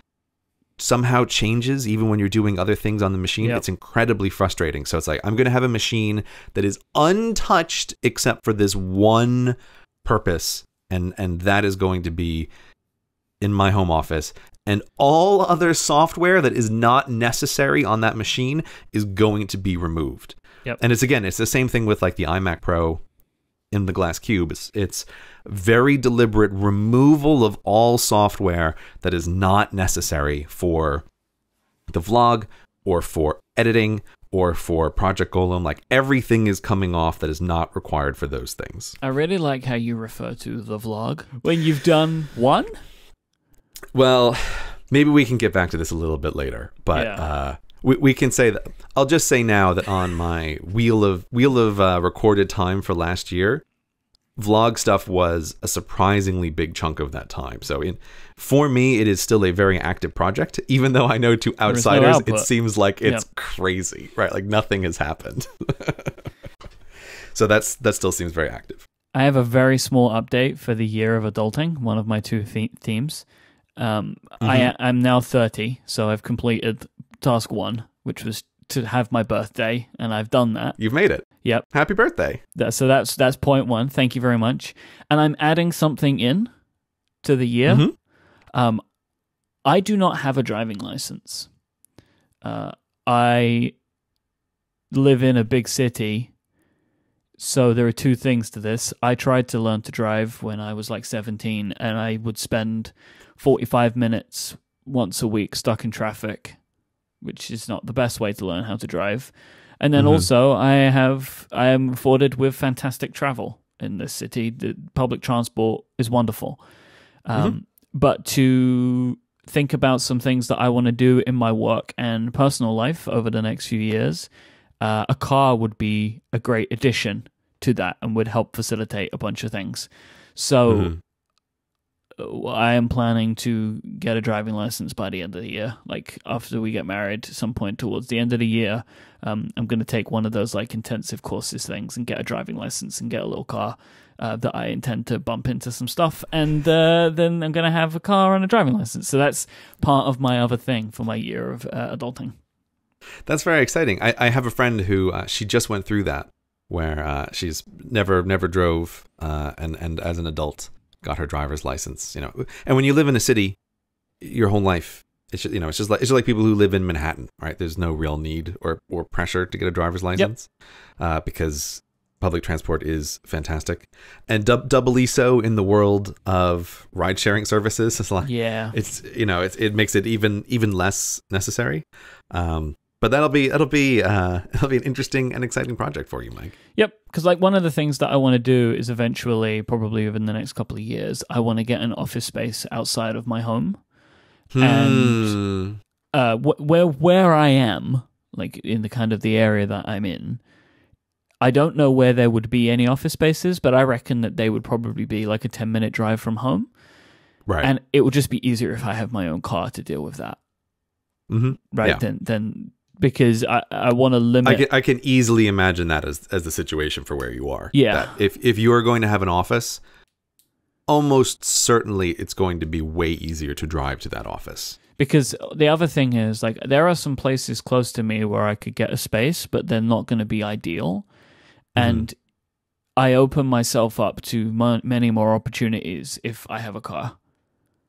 somehow changes even when you're doing other things on the machine. It's incredibly frustrating. So it's like, I'm going to have a machine that is untouched except for this one purpose, and that is going to be in my home office, and all other software that is not necessary on that machine is going to be removed. And it's the same thing with like the iMac Pro in the glass cube. It's very deliberate removal of all software that is not necessary for the vlog or for editing or for Project Golem. Like, everything is coming off that is not required for those things. I really like how you refer to the vlog when you've done one. Well, maybe we can get back to this a little bit later, but we can say that. I'll just say now that on my wheel of recorded time for last year, vlog stuff was a surprisingly big chunk of that time. So for me, it is still a very active project, even though I know to outsiders it seems like it's crazy, right? Like nothing has happened. So that still seems very active. I have a very small update for the year of adulting, one of my two themes. I'm now 30, so I've completed task 1, which was to have my birthday, and I've done that. You've made it. Yep. Happy birthday. So that's point 1. Thank you very much. And I'm adding something in to the year. I do not have a driving license. I live in a big city, so there are two things to this. I tried to learn to drive when I was like 17, and I would spend 45 minutes once a week stuck in traffic, which is not the best way to learn how to drive. And then also I am afforded with fantastic travel in this city. The public transport is wonderful. But to think about some things that I want to do in my work and personal life over the next few years, a car would be a great addition to that and would help facilitate a bunch of things. So I am planning to get a driving license by the end of the year. Like after we get married, some point towards the end of the year, I'm going to take one of those like intensive courses things and get a driving license and get a little car that I intend to bump into some stuff. And then I'm going to have a car and a driving license. So that's part of my other thing for my year of adulting. That's very exciting. I have a friend who she just went through that, where she's never drove, and as an adult got her driver's license. You know, and when you live in a city, your whole life, it's just, it's just like people who live in Manhattan, right? There's no real need or pressure to get a driver's license, because public transport is fantastic, and doubly so in the world of ride sharing services. It's like, it makes it even less necessary. But it'll be an interesting and exciting project for you, Myke. Yep, because like one of the things that I want to do is eventually, probably within the next couple of years, I want to get an office space outside of my home, and where I am, like in the kind of the area that I'm in, I don't know where there would be any office spaces, but I reckon that they would probably be like a 10-minute drive from home, right? And it would just be easier if I have my own car to deal with that, right? Yeah. Then. Because I want to limit. I can easily imagine that as the situation for where you are. Yeah. That if you are going to have an office, almost certainly it's going to be way easier to drive to that office. Because the other thing is, like, there are some places close to me where I could get a space, but they're not going to be ideal. And I open myself up to many more opportunities if I have a car.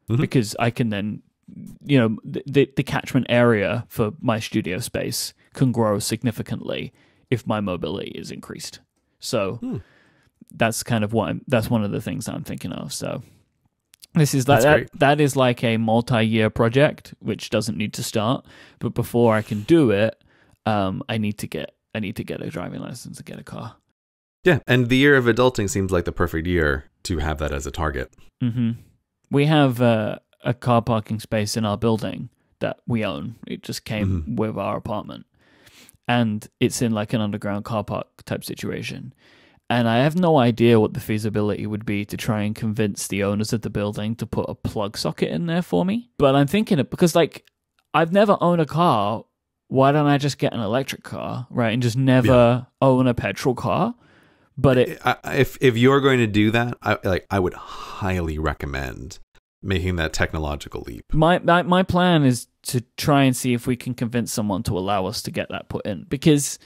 Because I can then, the catchment area for my studio space can grow significantly if my mobility is increased. So that's kind of that's one of the things I'm thinking of. So this is that is like a multi-year project, which doesn't need to start. But before I can do it, I need to get a driving license and get a car. Yeah, and the year of adulting seems like the perfect year to have that as a target. We have a car parking space in our building that we own. It just came with our apartment, and it's in like an underground car park type situation. And I have no idea what the feasibility would be to try and convince the owners of the building to put a plug socket in there for me. But I'm thinking it because, like, I've never owned a car. Why don't I just get an electric car, right? And just never own a petrol car. But it, if you're going to do that, I would highly recommend making that technological leap. My plan is to try and see if we can convince someone to allow us to get that put in, because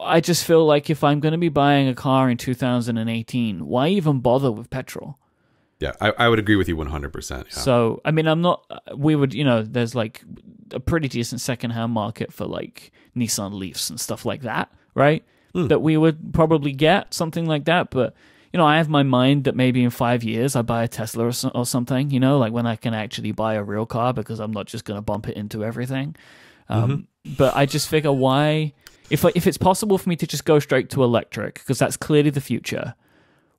I just feel like if I'm going to be buying a car in 2018, why even bother with petrol? Yeah, I would agree with you 100%. Yeah. So, I mean, there's like a pretty decent secondhand market for like Nissan Leafs and stuff like that, right? That we would probably get something like that. But, I have my mind that maybe in 5 years I buy a Tesla or something, like when I can actually buy a real car, because I'm not just going to bump it into everything. But I just figure why, if it's possible for me to just go straight to electric, because that's clearly the future,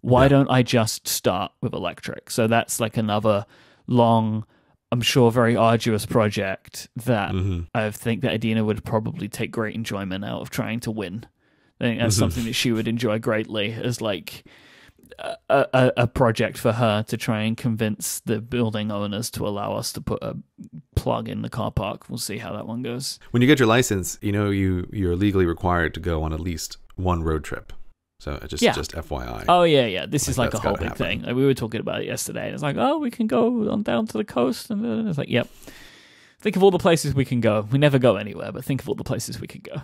why don't I just start with electric? So that's like another long, I'm sure, very arduous project that I think that Adina would probably take great enjoyment out of trying to win. I think that's something that she would enjoy greatly, as like a project for her to try and convince the building owners to allow us to put a plug in the car park. We'll see how that one goes. When you get your license, you're legally required to go on at least one road trip. So just FYI. Oh, yeah. This is like a whole big thing. Like, we were talking about it yesterday. And it's like, oh, we can go on down to the coast. And it's like, yep. Think of all the places we can go. We never go anywhere, but think of all the places we could go.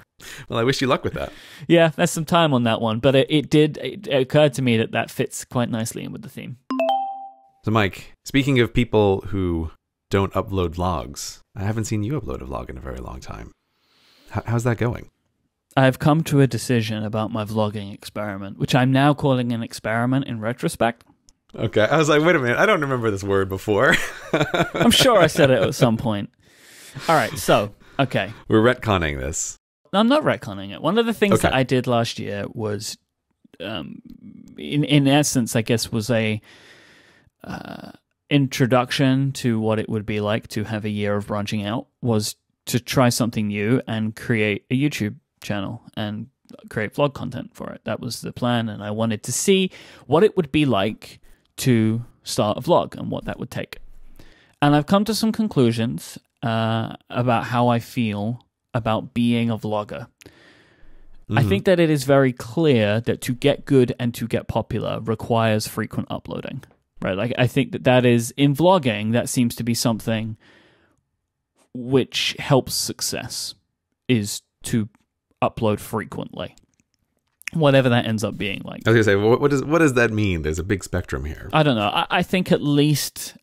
Well, I wish you luck with that. Yeah, there's some time on that one. But it occurred to me that fits quite nicely in with the theme. So, Myke, speaking of people who don't upload vlogs, I haven't seen you upload a vlog in a very long time. How's that going? I've come to a decision about my vlogging experiment, which I'm now calling an experiment in retrospect. Okay, I was like, wait a minute, I don't remember this word before. I'm sure I said it at some point. All right, so, okay. We're retconning this. I'm not retconning it. One of the things that I did last year was, in essence, I guess, was a introduction to what it would be like to have a year of branching out, was to try something new and create a YouTube channel and create vlog content for it. That was the plan, and I wanted to see what it would be like to start a vlog and what that would take. And I've come to some conclusions about how I feel about being a vlogger. I think that it is very clear that to get good and to get popular requires frequent uploading, right? Like, I think that is, in vlogging, that seems to be something which helps success, is to upload frequently, whatever that ends up being like. I was gonna say, what does that mean? There's a big spectrum here. I don't know. I think at least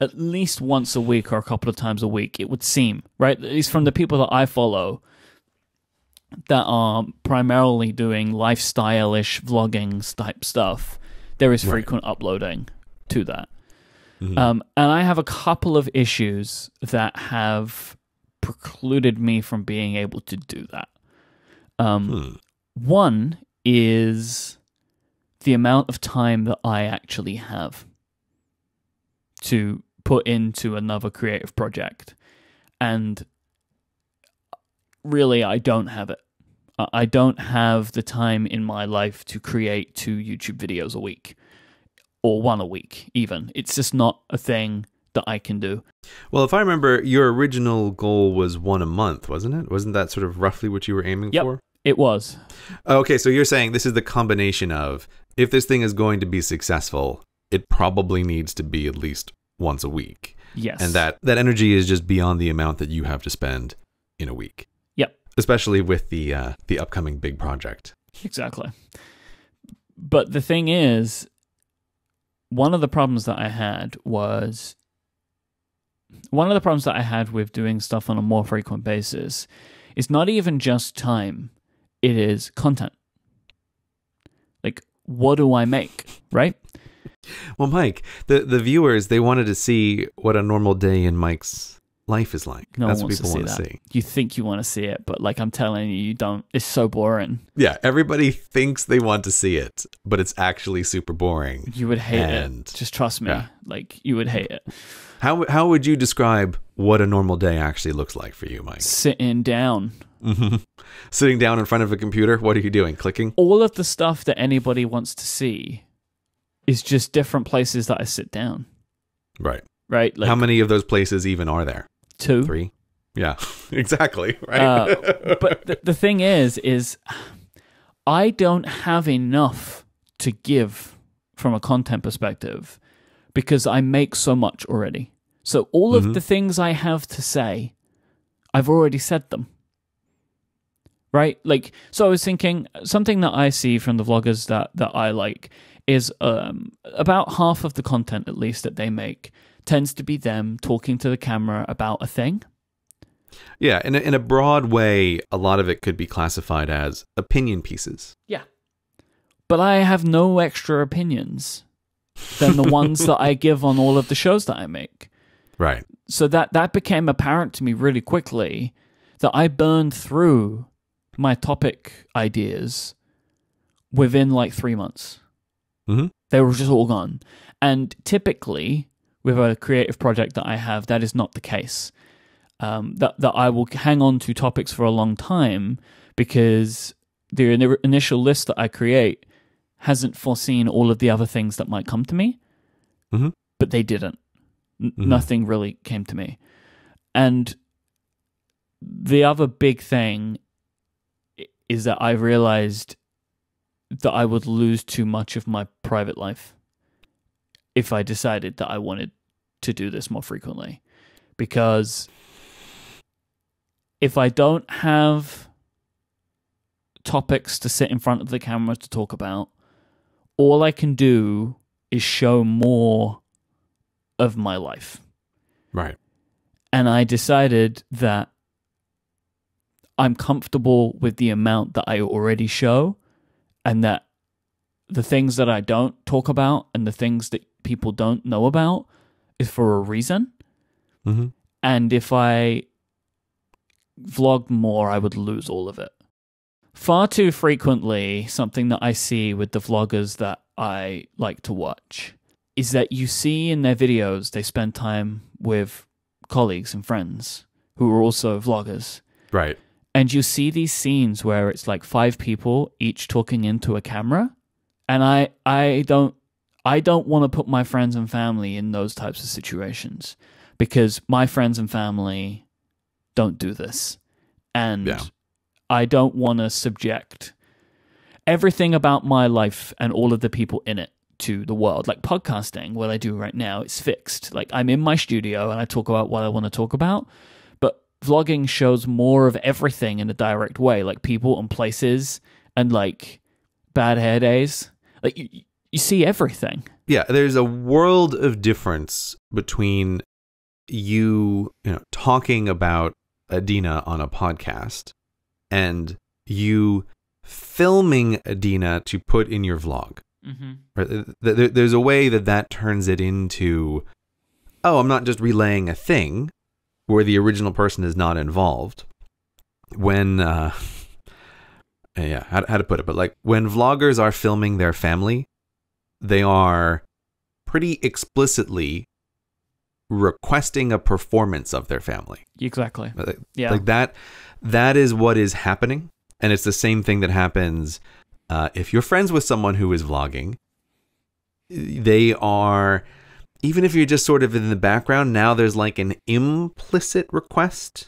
once a week or a couple of times a week, it would seem, right? At least from the people that I follow that are primarily doing lifestyle-ish vlogging type stuff, there is frequent uploading to that. And I have a couple of issues that have precluded me from being able to do that. One is the amount of time that I actually have to put into another creative project. And really, I don't have it. I don't have the time in my life to create 2 YouTube videos a week, or 1 a week even. It's just not a thing that I can do. Well, if I remember, your original goal was 1 a month, wasn't it? Wasn't that sort of roughly what you were aiming for? It was. Okay, so you're saying this is the combination of, if this thing is going to be successful, it probably needs to be at least once a week. Yes. And that energy is just beyond the amount that you have to spend in a week. Yep. Especially with the upcoming big project. Exactly. But the thing is, one of the problems that I had with doing stuff on a more frequent basis is not even just time, it is content. Like, what do I make, right? Well, Myke, the viewers, they wanted to see what a normal day in Myke's life is like. No That's one what wants people want to to see see. You think you want to see it, but like I'm telling you, you don't. It's so boring. Yeah, everybody thinks they want to see it, but it's actually super boring. You would hate it. Just trust me. Yeah. Like, you would hate it. How would you describe what a normal day actually looks like for you, Myke? Sitting down. Sitting down in front of a computer, what are you doing? Clicking? All of the stuff that anybody wants to see is just different places that I sit down. Right. Right? Like, how many of those places even are there? 2. 3? Yeah, exactly. Right. But the thing is I don't have enough to give from a content perspective because I make so much already. So all of the things I have to say, I've already said them. Right? Like, so I was thinking, something that I see from the vloggers that I like is about half of the content, at least, that they make tends to be them talking to the camera about a thing. Yeah, in a broad way, a lot of it could be classified as opinion pieces. Yeah. But I have no extra opinions than the ones that I give on all of the shows that I make. Right. So that became apparent to me really quickly, that I burned through my topic ideas within like 3 months. Mm-hmm. They were just all gone. And typically, with a creative project that I have, that is not the case. That I will hang on to topics for a long time because the initial list that I create hasn't foreseen all of the other things that might come to me. Mm-hmm. But they didn't. Nothing really came to me. And the other big thing is that I realized that I would lose too much of my private life if I decided that I wanted to do this more frequently. Because if I don't have topics to sit in front of the camera to talk about, all I can do is show more of my life. Right. And I decided that I'm comfortable with the amount that I already show, and that the things that I don't talk about and the things that people don't know about is for a reason. Mm-hmm. And if I vlogged more, I would lose all of it. Far too frequently, something that I see with the vloggers that I like to watch is that you see in their videos they spend time with colleagues and friends who are also vloggers. Right. And you see these scenes where it's like 5 people each talking into a camera. And I don't want to put my friends and family in those types of situations because my friends and family don't do this. And I don't want to subject everything about my life and all of the people in it to the world. Like podcasting, what I do right now, it's fixed. Like I'm in my studio and I talk about what I want to talk about. But vlogging shows more of everything in a direct way, like people and places and like bad hair days. Like you see everything. Yeah, there's a world of difference between you know, talking about Adina on a podcast and you filming Adina to put in your vlog. Mm-hmm. Right? There's a way that turns it into, oh, I'm not just relaying a thing where the original person is not involved. When, how to put it, but like when vloggers are filming their family, they are pretty explicitly requesting a performance of their family. Exactly. Yeah. Like that is what is happening. And it's the same thing that happens if you're friends with someone who is vlogging. They are, even if you're just sort of in the background, now there's like an implicit request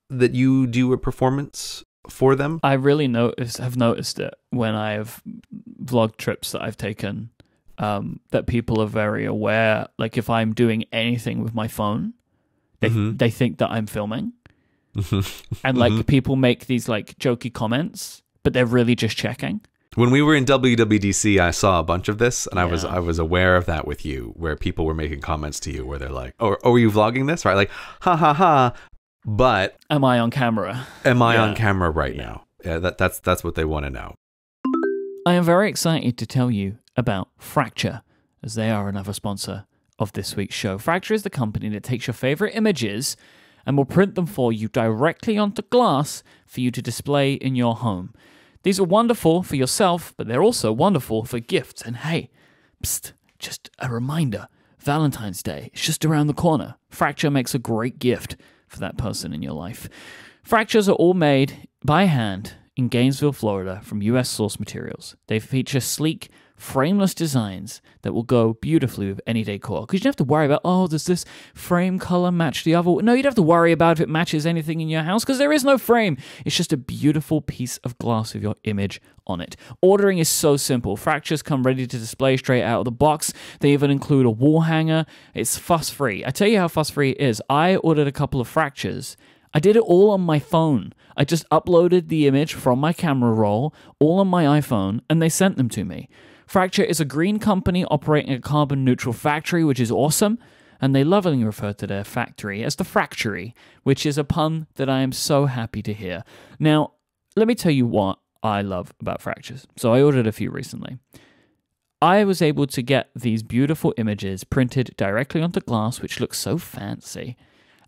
that you do a performance for them. I really have noticed it when I have vlog trips that I've taken, that people are very aware. Like if I'm doing anything with my phone, they think that I'm filming. And like people make these like jokey comments, but they're really just checking. When we were in WWDC, I saw a bunch of this, and I was aware of that with you, where people were making comments to you where they're like, "Oh, are you vlogging this?" Right? Like, ha ha ha. But am I on camera? Am I on camera right now? Yeah, that's what they want to know. I am very excited to tell you about Fracture, as they are another sponsor of this week's show. Fracture is the company that takes your favorite images and will print them for you directly onto glass for you to display in your home. These are wonderful for yourself, but they're also wonderful for gifts. And hey, just a reminder, Valentine's Day is just around the corner. Fracture makes a great gift for that person in your life. Fractures are all made by hand in Gainesville, Florida, from U.S. source materials. They feature sleek, frameless designs that will go beautifully with any decor. Because you don't have to worry about, oh, does this frame color match the other? No, you don't have to worry about if it matches anything in your house because there is no frame. It's just a beautiful piece of glass with your image on it. Ordering is so simple. Fractures come ready to display straight out of the box. They even include a wall hanger. It's fuss-free. I tell you how fuss-free it is. I ordered a couple of fractures. I did it all on my phone. I just uploaded the image from my camera roll, all on my iPhone, and they sent them to me. Fracture is a green company operating a carbon-neutral factory, which is awesome, and they lovingly refer to their factory as the Fractory, which is a pun that I am so happy to hear. Now, let me tell you what I love about fractures. So I ordered a few recently. I was able to get these beautiful images printed directly onto glass, which looks so fancy,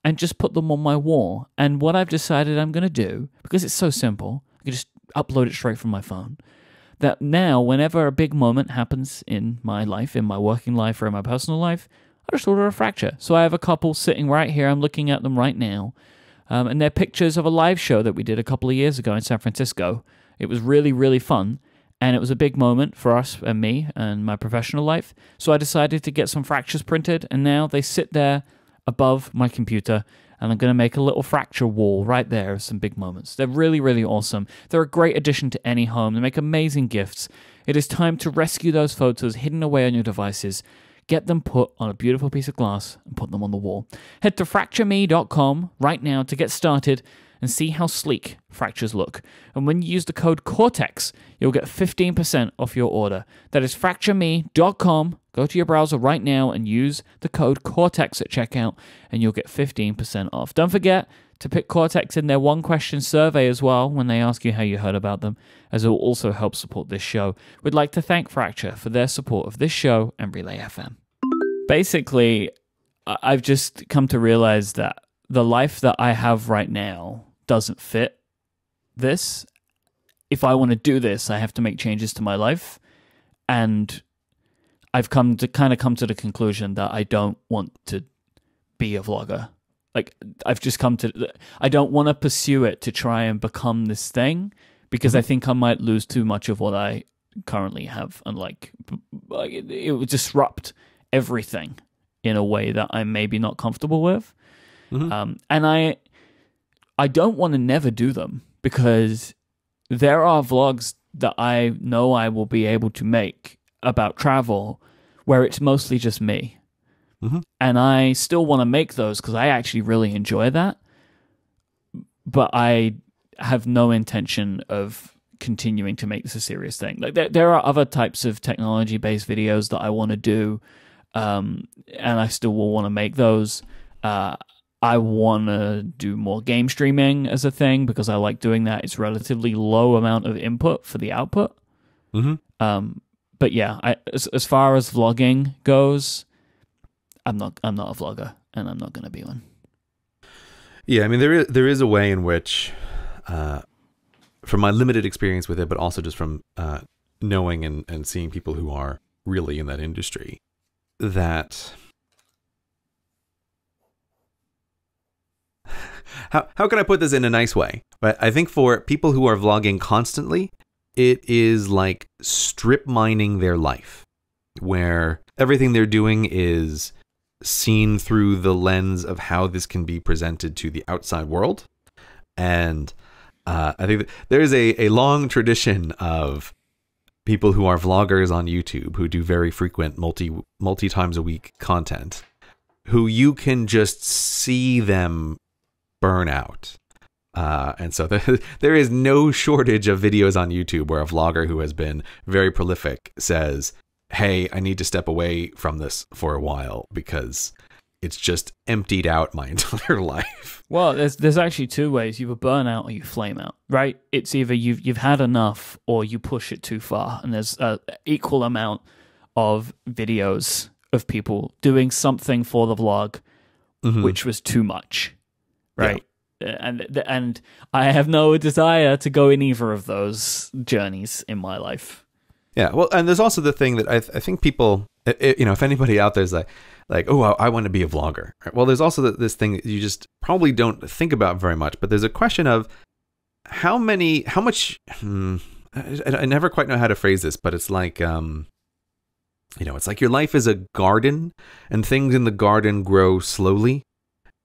and just put them on my wall. And what I've decided I'm going to do, because it's so simple, I can just upload it straight from my phone, that now whenever a big moment happens in my life, in my working life or in my personal life, I just order a fracture. So I have a couple sitting right here. I'm looking at them right now. And they're pictures of a live show that we did a couple of years ago in San Francisco. It was really, really fun. And it was a big moment for us and me and my professional life. So I decided to get some fractures printed. And now they sit there above my computer, and I'm going to make a little fracture wall right there of some big moments. They're really, really awesome. They're a great addition to any home. They make amazing gifts. It is time to rescue those photos hidden away on your devices, get them put on a beautiful piece of glass, and put them on the wall. Head to fractureme.com right now to get started and see how sleek fractures look. And when you use the code CORTEX, you'll get 15% off your order. That is fractureme.com. Go to your browser right now and use the code CORTEX at checkout, and you'll get 15% off. Don't forget to pick Cortex in their one-question survey as well when they ask you how you heard about them, as it will also help support this show. We'd like to thank Fracture for their support of this show and Relay FM. Basically, I've just come to realize that the life that I have right now doesn't fit this. If I want to do this, I have to make changes to my life, and I've come to the conclusion that I don't want to be a vlogger. Like, I've just come to, I don't want to pursue it to try and become this thing, because I think I might lose too much of what I currently have, and it would disrupt everything in a way that I'm maybe not comfortable with. And I don't want to never do them, because there are vlogs that I know I will be able to make about travel where it's mostly just me. And I still want to make those because I actually really enjoy that. But I have no intention of continuing to make this a serious thing. Like, there are other types of technology-based videos that I want to do, and I still will want to make those. I want to do more game streaming as a thing because I like doing that. It's relatively low amount of input for the output. But yeah, as far as vlogging goes, I'm not a vlogger, and I'm not going to be one. Yeah, I mean, there is a way in which, from my limited experience with it, but also just from knowing and seeing people who are really in that industry, that how can I put this in a nice way? But I think for people who are vlogging constantly, it is like strip mining their life, where everything they're doing is seen through the lens of how this can be presented to the outside world. And I think that there is a long tradition of people who are vloggers on YouTube who do very frequent multi times a week content, who you can just see them burn out. And so there is no shortage of videos on YouTube where a vlogger who has been very prolific says, hey, I need to step away from this for a while because it's just emptied out my entire life. Well, there's actually two ways. You either burn out or you flame out, right? It's either you've had enough or you push it too far. And there's an equal amount of videos of people doing something for the vlog, which was too much, right? Yeah. And I have no desire to go in either of those journeys in my life. Yeah, well, and there's also the thing that I think people, if anybody out there is like, oh, I want to be a vlogger. Right? Well, there's also this thing that you just probably don't think about very much, but there's a question of how much, I never quite know how to phrase this, but it's like, it's like your life is a garden and things in the garden grow slowly.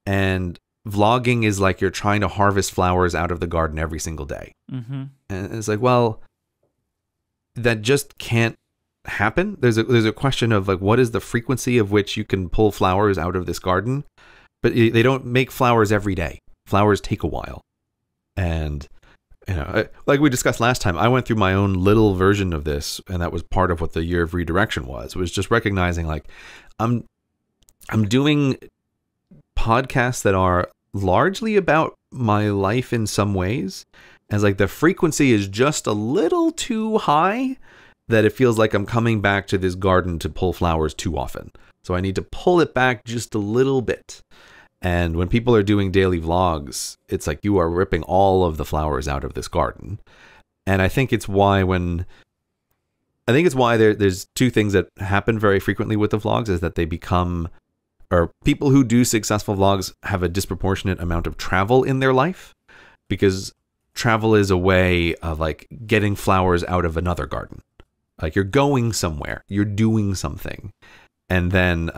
And vlogging is like you're trying to harvest flowers out of the garden every single day. Mm-hmm. And it's like, well, that just can't happen. There's a question of like, what is the frequency of which you can pull flowers out of this garden? But they don't make flowers every day. Flowers take a while. And, like we discussed last time, I went through my own little version of this, and that was part of what the year of redirection was just recognizing like, I'm doing podcasts that are largely about my life in some ways, as like the frequency is just a little too high that it feels like I'm coming back to this garden to pull flowers too often. So I need to pull it back just a little bit. And when people are doing daily vlogs, it's like you are ripping all of the flowers out of this garden. And I think it's why there's two things that happen very frequently with the vlogs is that they become, or people who do successful vlogs have a disproportionate amount of travel in their life, because travel is a way of like getting flowers out of another garden. Like you're going somewhere, you're doing something. And then,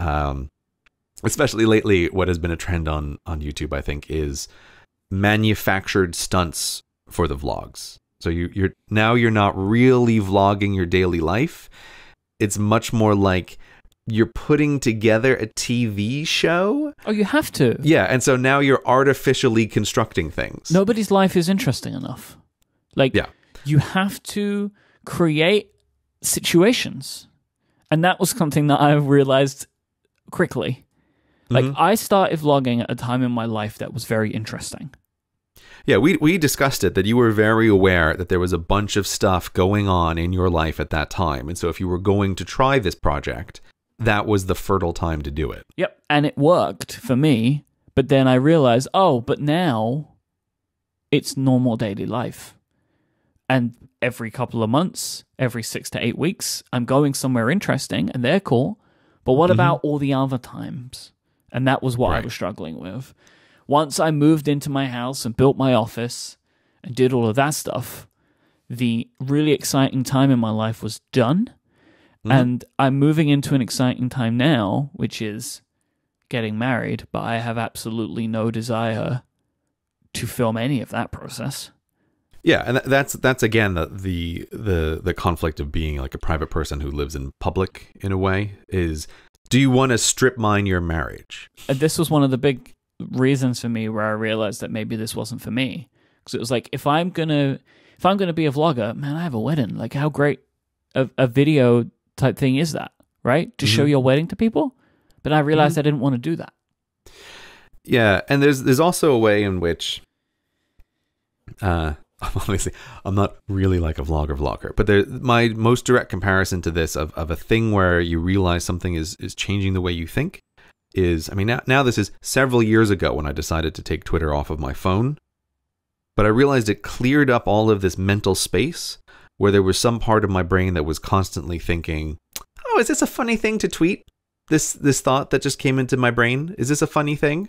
especially lately, what has been a trend on YouTube, I think, is manufactured stunts for the vlogs. So you're not really vlogging your daily life. It's much more like you're putting together a TV show. Oh, you have to. Yeah, and so now you're artificially constructing things. Nobody's life is interesting enough. Like, you have to create situations. And that was something that I realized quickly. Like, I started vlogging at a time in my life that was very interesting. Yeah, we discussed it, that you were very aware that there was a bunch of stuff going on in your life at that time. And so if you were going to try this project, that was the fertile time to do it. Yep, and it worked for me. But then I realized, but now it's normal daily life. And every couple of months, every 6 to 8 weeks, I'm going somewhere interesting, and they're cool. But what about all the other times? And that was what I was struggling with. Once I moved into my house and built my office and did all of that stuff, the really exciting time in my life was done. And I'm moving into an exciting time now, which is getting married, but I have absolutely no desire to film any of that process. Yeah, and that's again the conflict of being like a private person who lives in public in a way is, do you want to strip mine your marriage? And this was one of the big reasons for me where I realized that maybe this wasn't for me, because it was like, if I'm gonna be a vlogger, man, I have a wedding. Like, how great a video type thing is that, right? To show your wedding to people. But I realized I didn't want to do that. Yeah, and there's also a way in which, obviously, I'm not really like a vlogger, but my most direct comparison to this of a thing where you realize something is changing the way you think is, I mean, now this is several years ago when I decided to take Twitter off of my phone, but I realized it cleared up all of this mental space where there was some part of my brain that was constantly thinking, oh, is this a funny thing to tweet? This thought that just came into my brain, is this a funny thing?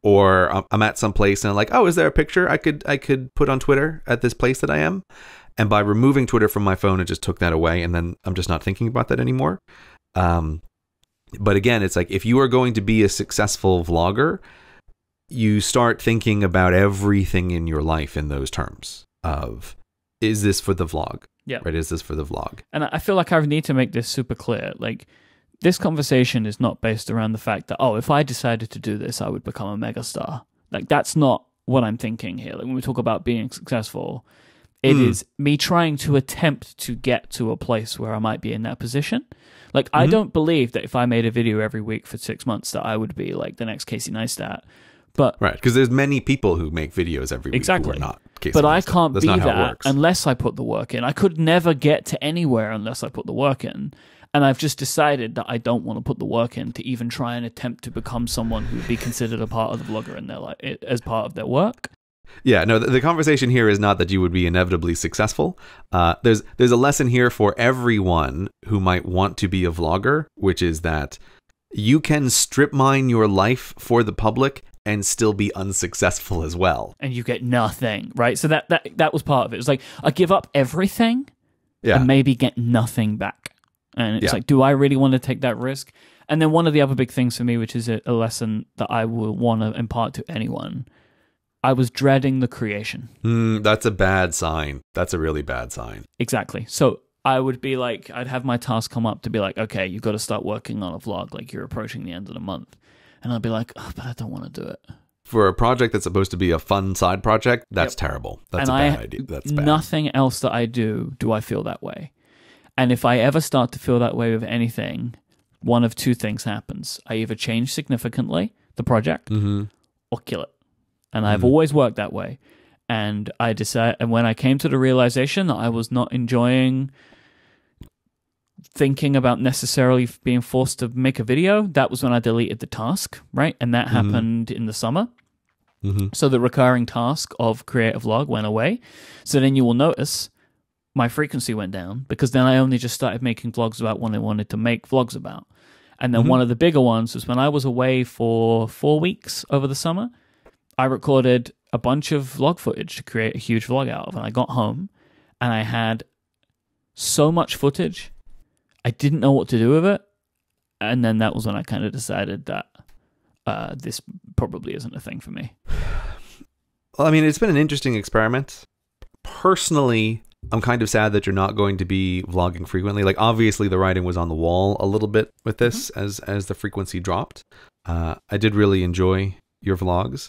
Or I'm at some place and I'm like, oh, is there a picture I could put on Twitter at this place that I am? And by removing Twitter from my phone, it just took that away, and then I'm just not thinking about that anymore. But again, it's like, if you are going to be a successful vlogger, you start thinking about everything in your life in those terms of, is this for the vlog? Yeah. Right? Is this for the vlog? And I feel like I need to make this super clear. Like, this conversation is not based around the fact that, if I decided to do this, I would become a megastar. Like, that's not what I'm thinking here. Like, when we talk about being successful, it is me trying to attempt to get to a place where I might be in that position. Like, I don't believe that if I made a video every week for 6 months that I would be like the next Casey Neistat. But right, because there's many people who make videos every week who are not Casey But Neistat. I can't That's be not how it that works. unless I put the work in. I could never get to anywhere unless I put the work in. And I've just decided that I don't want to put the work in to even try and attempt to become someone who would be considered a part of the vlogger in their life as part of their work. Yeah, no, the conversation here is not that you would be inevitably successful. There's a lesson here for everyone who might want to be a vlogger, which is that you can strip mine your life for the public and still be unsuccessful as well. And you get nothing, right? So that was part of it. It was like, I give up everything and maybe get nothing back. And it's like, do I really want to take that risk? And then one of the other big things for me, which is a lesson that I will want to impart to anyone, I was dreading the creation. That's a bad sign. That's a really bad sign. Exactly. So I would be like, I'd have my task come up to be like, okay, you've got to start working on a vlog. Like, you're approaching the end of the month. And I'd be like, oh, but I don't want to do it. For a project that's supposed to be a fun side project, that's terrible. That's a bad idea. That's bad. Nothing else that I do I feel that way. And if I ever start to feel that way with anything, one of two things happens. I either change significantly the project or kill it. And I've always worked that way. And and when I came to the realization that I was not enjoying thinking about necessarily being forced to make a video, that was when I deleted the task, right? And that happened in the summer. So the recurring task of create a vlog went away. So then you will notice my frequency went down, because then I only just started making vlogs about what I wanted to make vlogs about. And then one of the bigger ones was when I was away for 4 weeks over the summer, I recorded a bunch of vlog footage to create a huge vlog out of. And I got home and I had so much footage, I didn't know what to do with it. And then that was when I kind of decided that this probably isn't a thing for me. Well, I mean, it's been an interesting experiment. Personally, I'm kind of sad that you're not going to be vlogging frequently. Like, obviously, the writing was on the wall a little bit with this as the frequency dropped. I did really enjoy your vlogs,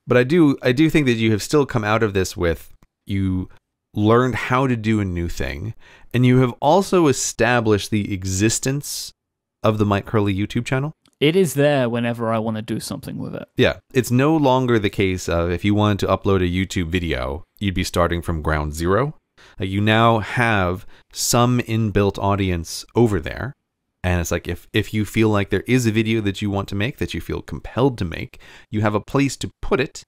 but I do think that you have still come out of this with, you learned how to do a new thing, and you have also established the existence of the Myke Hurley YouTube channel. It is there whenever I want to do something with it. Yeah, it's no longer the case of if you wanted to upload a YouTube video, you'd be starting from ground zero. You now have some inbuilt audience over there. And it's like, if you feel like there is a video that you want to make, that you feel compelled to make, you have a place to put it,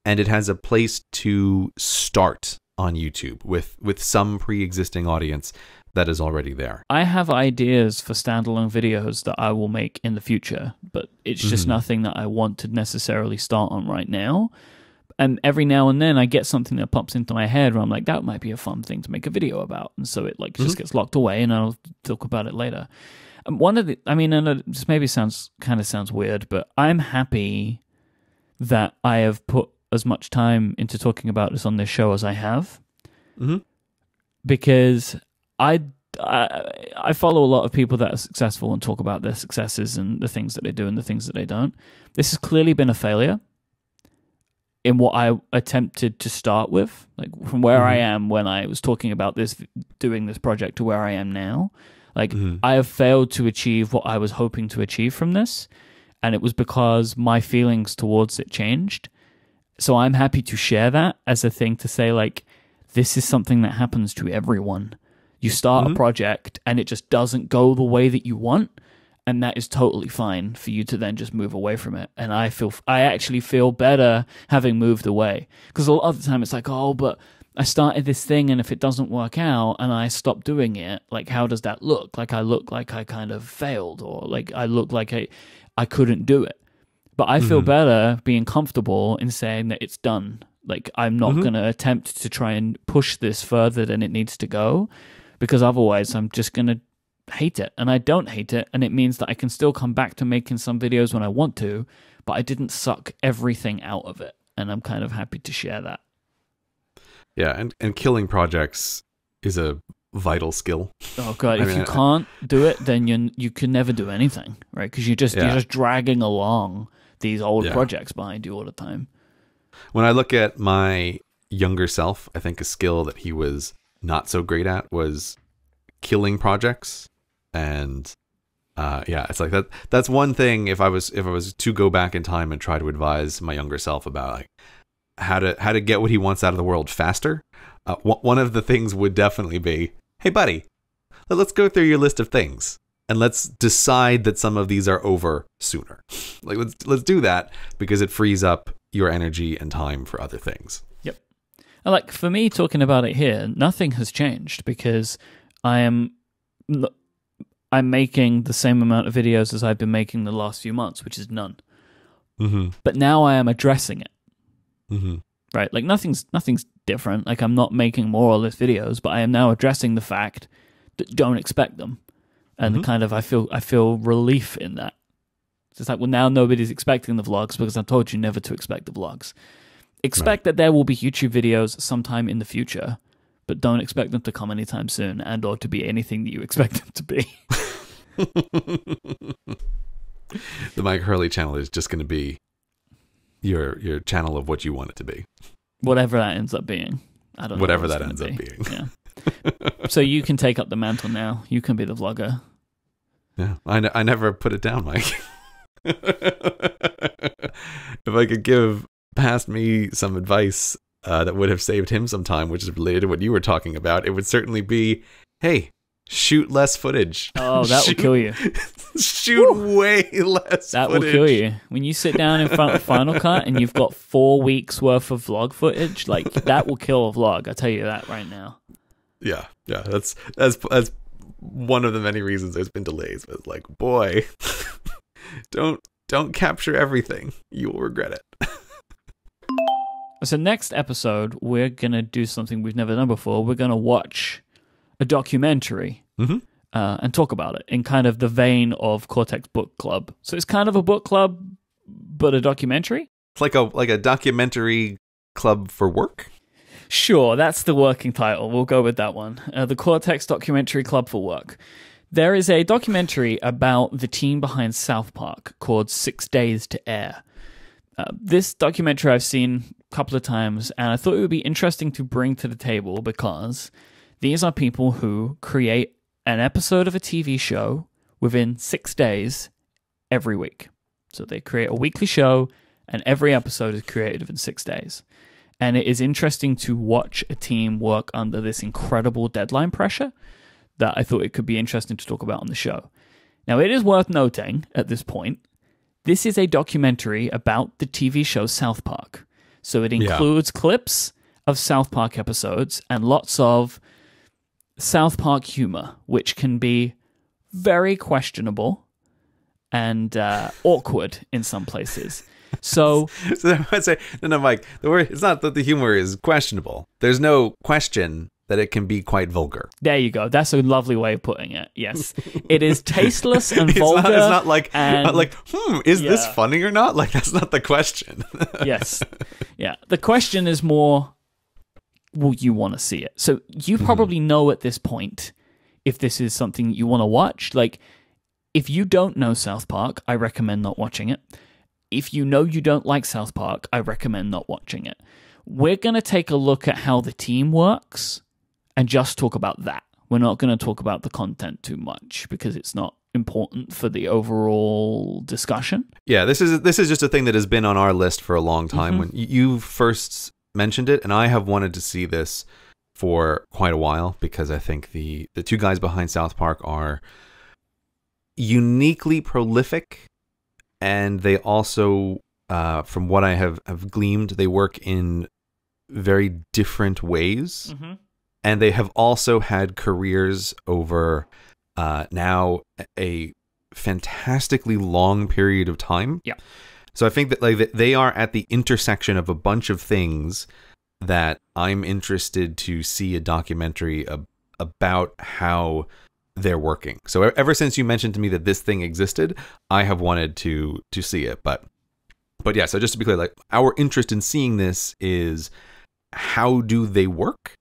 and it has a place to start on YouTube with some pre-existing audience that is already there. I have ideas for standalone videos that I will make in the future, but it's just nothing that I want to necessarily start on right now. And every now and then I get something that pops into my head where I'm like, that might be a fun thing to make a video about. And so it like just gets locked away, and I'll talk about it later. And and this maybe sounds weird, but I'm happy that I have put as much time into talking about this on this show as I have. Because I follow a lot of people that are successful and talk about their successes and the things that they do and the things that they don't. This has clearly been a failure in what I attempted to start with, like from where I am when I was talking about this, doing this project, to where I am now. Like, I have failed to achieve what I was hoping to achieve from this, and it was because my feelings towards it changed. So I'm happy to share that as a thing to say, like, this is something that happens to everyone. You start a project and it just doesn't go the way that you want, and that is totally fine for you to then just move away from it. And I actually feel better having moved away, because a lot of the time it's like, oh, but I started this thing, and if it doesn't work out and I stop doing it, like, how does that look? Like, I look like I kind of failed, or like I look like I couldn't do it. But I feel better being comfortable in saying that it's done. Like, I'm not going to attempt to try and push this further than it needs to go, because otherwise I'm just going to hate it. And I don't hate it, and it means that I can still come back to making some videos when I want to, but I didn't suck everything out of it. And I'm kind of happy to share that. Yeah, and killing projects is a vital skill. Oh god, if you can't do it, then you can never do anything, right? Because you're just dragging along these old projects behind you all the time. When I look at my younger self, I think a skill that he was not so great at was killing projects. And it's like that's one thing. If I was to go back in time and try to advise my younger self about, like, how to get what he wants out of the world faster, one of the things would definitely be, hey buddy, let's go through your list of things and let's decide that some of these are over sooner. Like, let's do that, because it frees up your energy and time for other things. Yep. And like, for me, talking about it here, nothing has changed, because I'm making the same amount of videos as I've been making the last few months, which is none. But now I am addressing it. Right? Like, nothing's different. Like, I'm not making more or less videos, but I am now addressing the fact that don't expect them. And kind of I feel relief in that. It's like, well, now nobody's expecting the vlogs because I told you never to expect the vlogs. Expect that there will be YouTube videos sometime in the future, but don't expect them to come anytime soon and or to be anything that you expect them to be. The Myke Hurley channel is just going to be your channel of what you want it to be. Whatever that ends up being. I don't know. Whatever that ends up being. Yeah. So you can take up the mantle now. You can be the vlogger. Yeah. I never put it down, Myke. If I could give past me some advice that would have saved him some time, which is related to what you were talking about, it would certainly be, hey, shoot less footage. Oh, that will kill you. Shoot way less that footage. Will kill you. When you sit down in front of Final Cut and you've got 4 weeks worth of vlog footage, like that will kill a vlog. I'll tell you that right now. Yeah. That's one of the many reasons there's been delays. But it's like, boy, don't capture everything. You will regret it. So next episode, we're going to do something we've never done before. We're going to watch a documentary and talk about it in kind of the vein of Cortex Book Club. So it's kind of a book club, but a documentary. It's like a documentary club for work. Sure, that's the working title. We'll go with that one. The Cortex Documentary Club for Work. There is a documentary about the team behind South Park called 6 Days to Air. This documentary I've seen a couple of times, and I thought it would be interesting to bring to the table because these are people who create an episode of a TV show within 6 days every week. So they create a weekly show, and every episode is created within 6 days. And it is interesting to watch a team work under this incredible deadline pressure that I thought it could be interesting to talk about on the show. Now, it is worth noting at this point, this is a documentary about the TV show South Park. So it includes clips of South Park episodes and lots of South Park humor, which can be very questionable and awkward in some places. So I'd say, no, Myke, the word, it's not that the humor is questionable. There's no question that it can be quite vulgar. There you go. That's a lovely way of putting it. Yes. It is tasteless and vulgar. It's not like, is this funny or not? Like, that's not the question. Yes. Yeah. The question is more, will you want to see it? So you probably know at this point if this is something you want to watch. Like, if you don't know South Park, I recommend not watching it. If you know you don't like South Park, I recommend not watching it. We're going to take a look at how the team works and just talk about that. We're not going to talk about the content too much because it's not important for the overall discussion. Yeah, this is just a thing that has been on our list for a long time. When you first mentioned it, and I have wanted to see this for quite a while because I think the two guys behind South Park are uniquely prolific, and they also, from what I have gleaned, they work in very different ways. And they have also had careers over now a fantastically long period of time. Yeah. So I think that like they are at the intersection of a bunch of things that I'm interested to see a documentary about how they're working. So ever since you mentioned to me that this thing existed, I have wanted to see it. But yeah, so just to be clear, like our interest in seeing this is how do they work?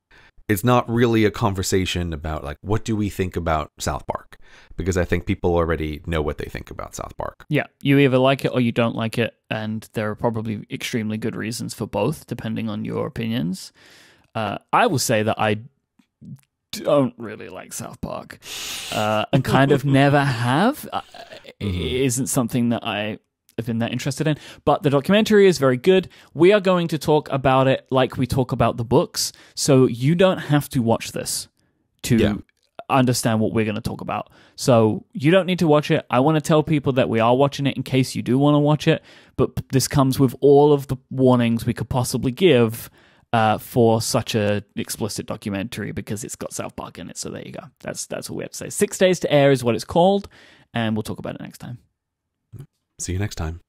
It's not really a conversation about like what do we think about South Park, because I think people already know what they think about South Park. Yeah, you either like it or you don't like it, and there are probably extremely good reasons for both, depending on your opinions. I will say that I don't really like South Park, and kind of never have. It isn't something that I have been that interested in, but the documentary is very good. We are going to talk about it like we talk about the books, so you don't have to watch this to understand what we're going to talk about. So you don't need to watch it. I want to tell people that we are watching it in case you do want to watch it, but this comes with all of the warnings we could possibly give for such a explicit documentary because it's got South Park in it. So there you go. That's all we have to say. 6 Days to Air is what it's called, and we'll talk about it next time. See you next time.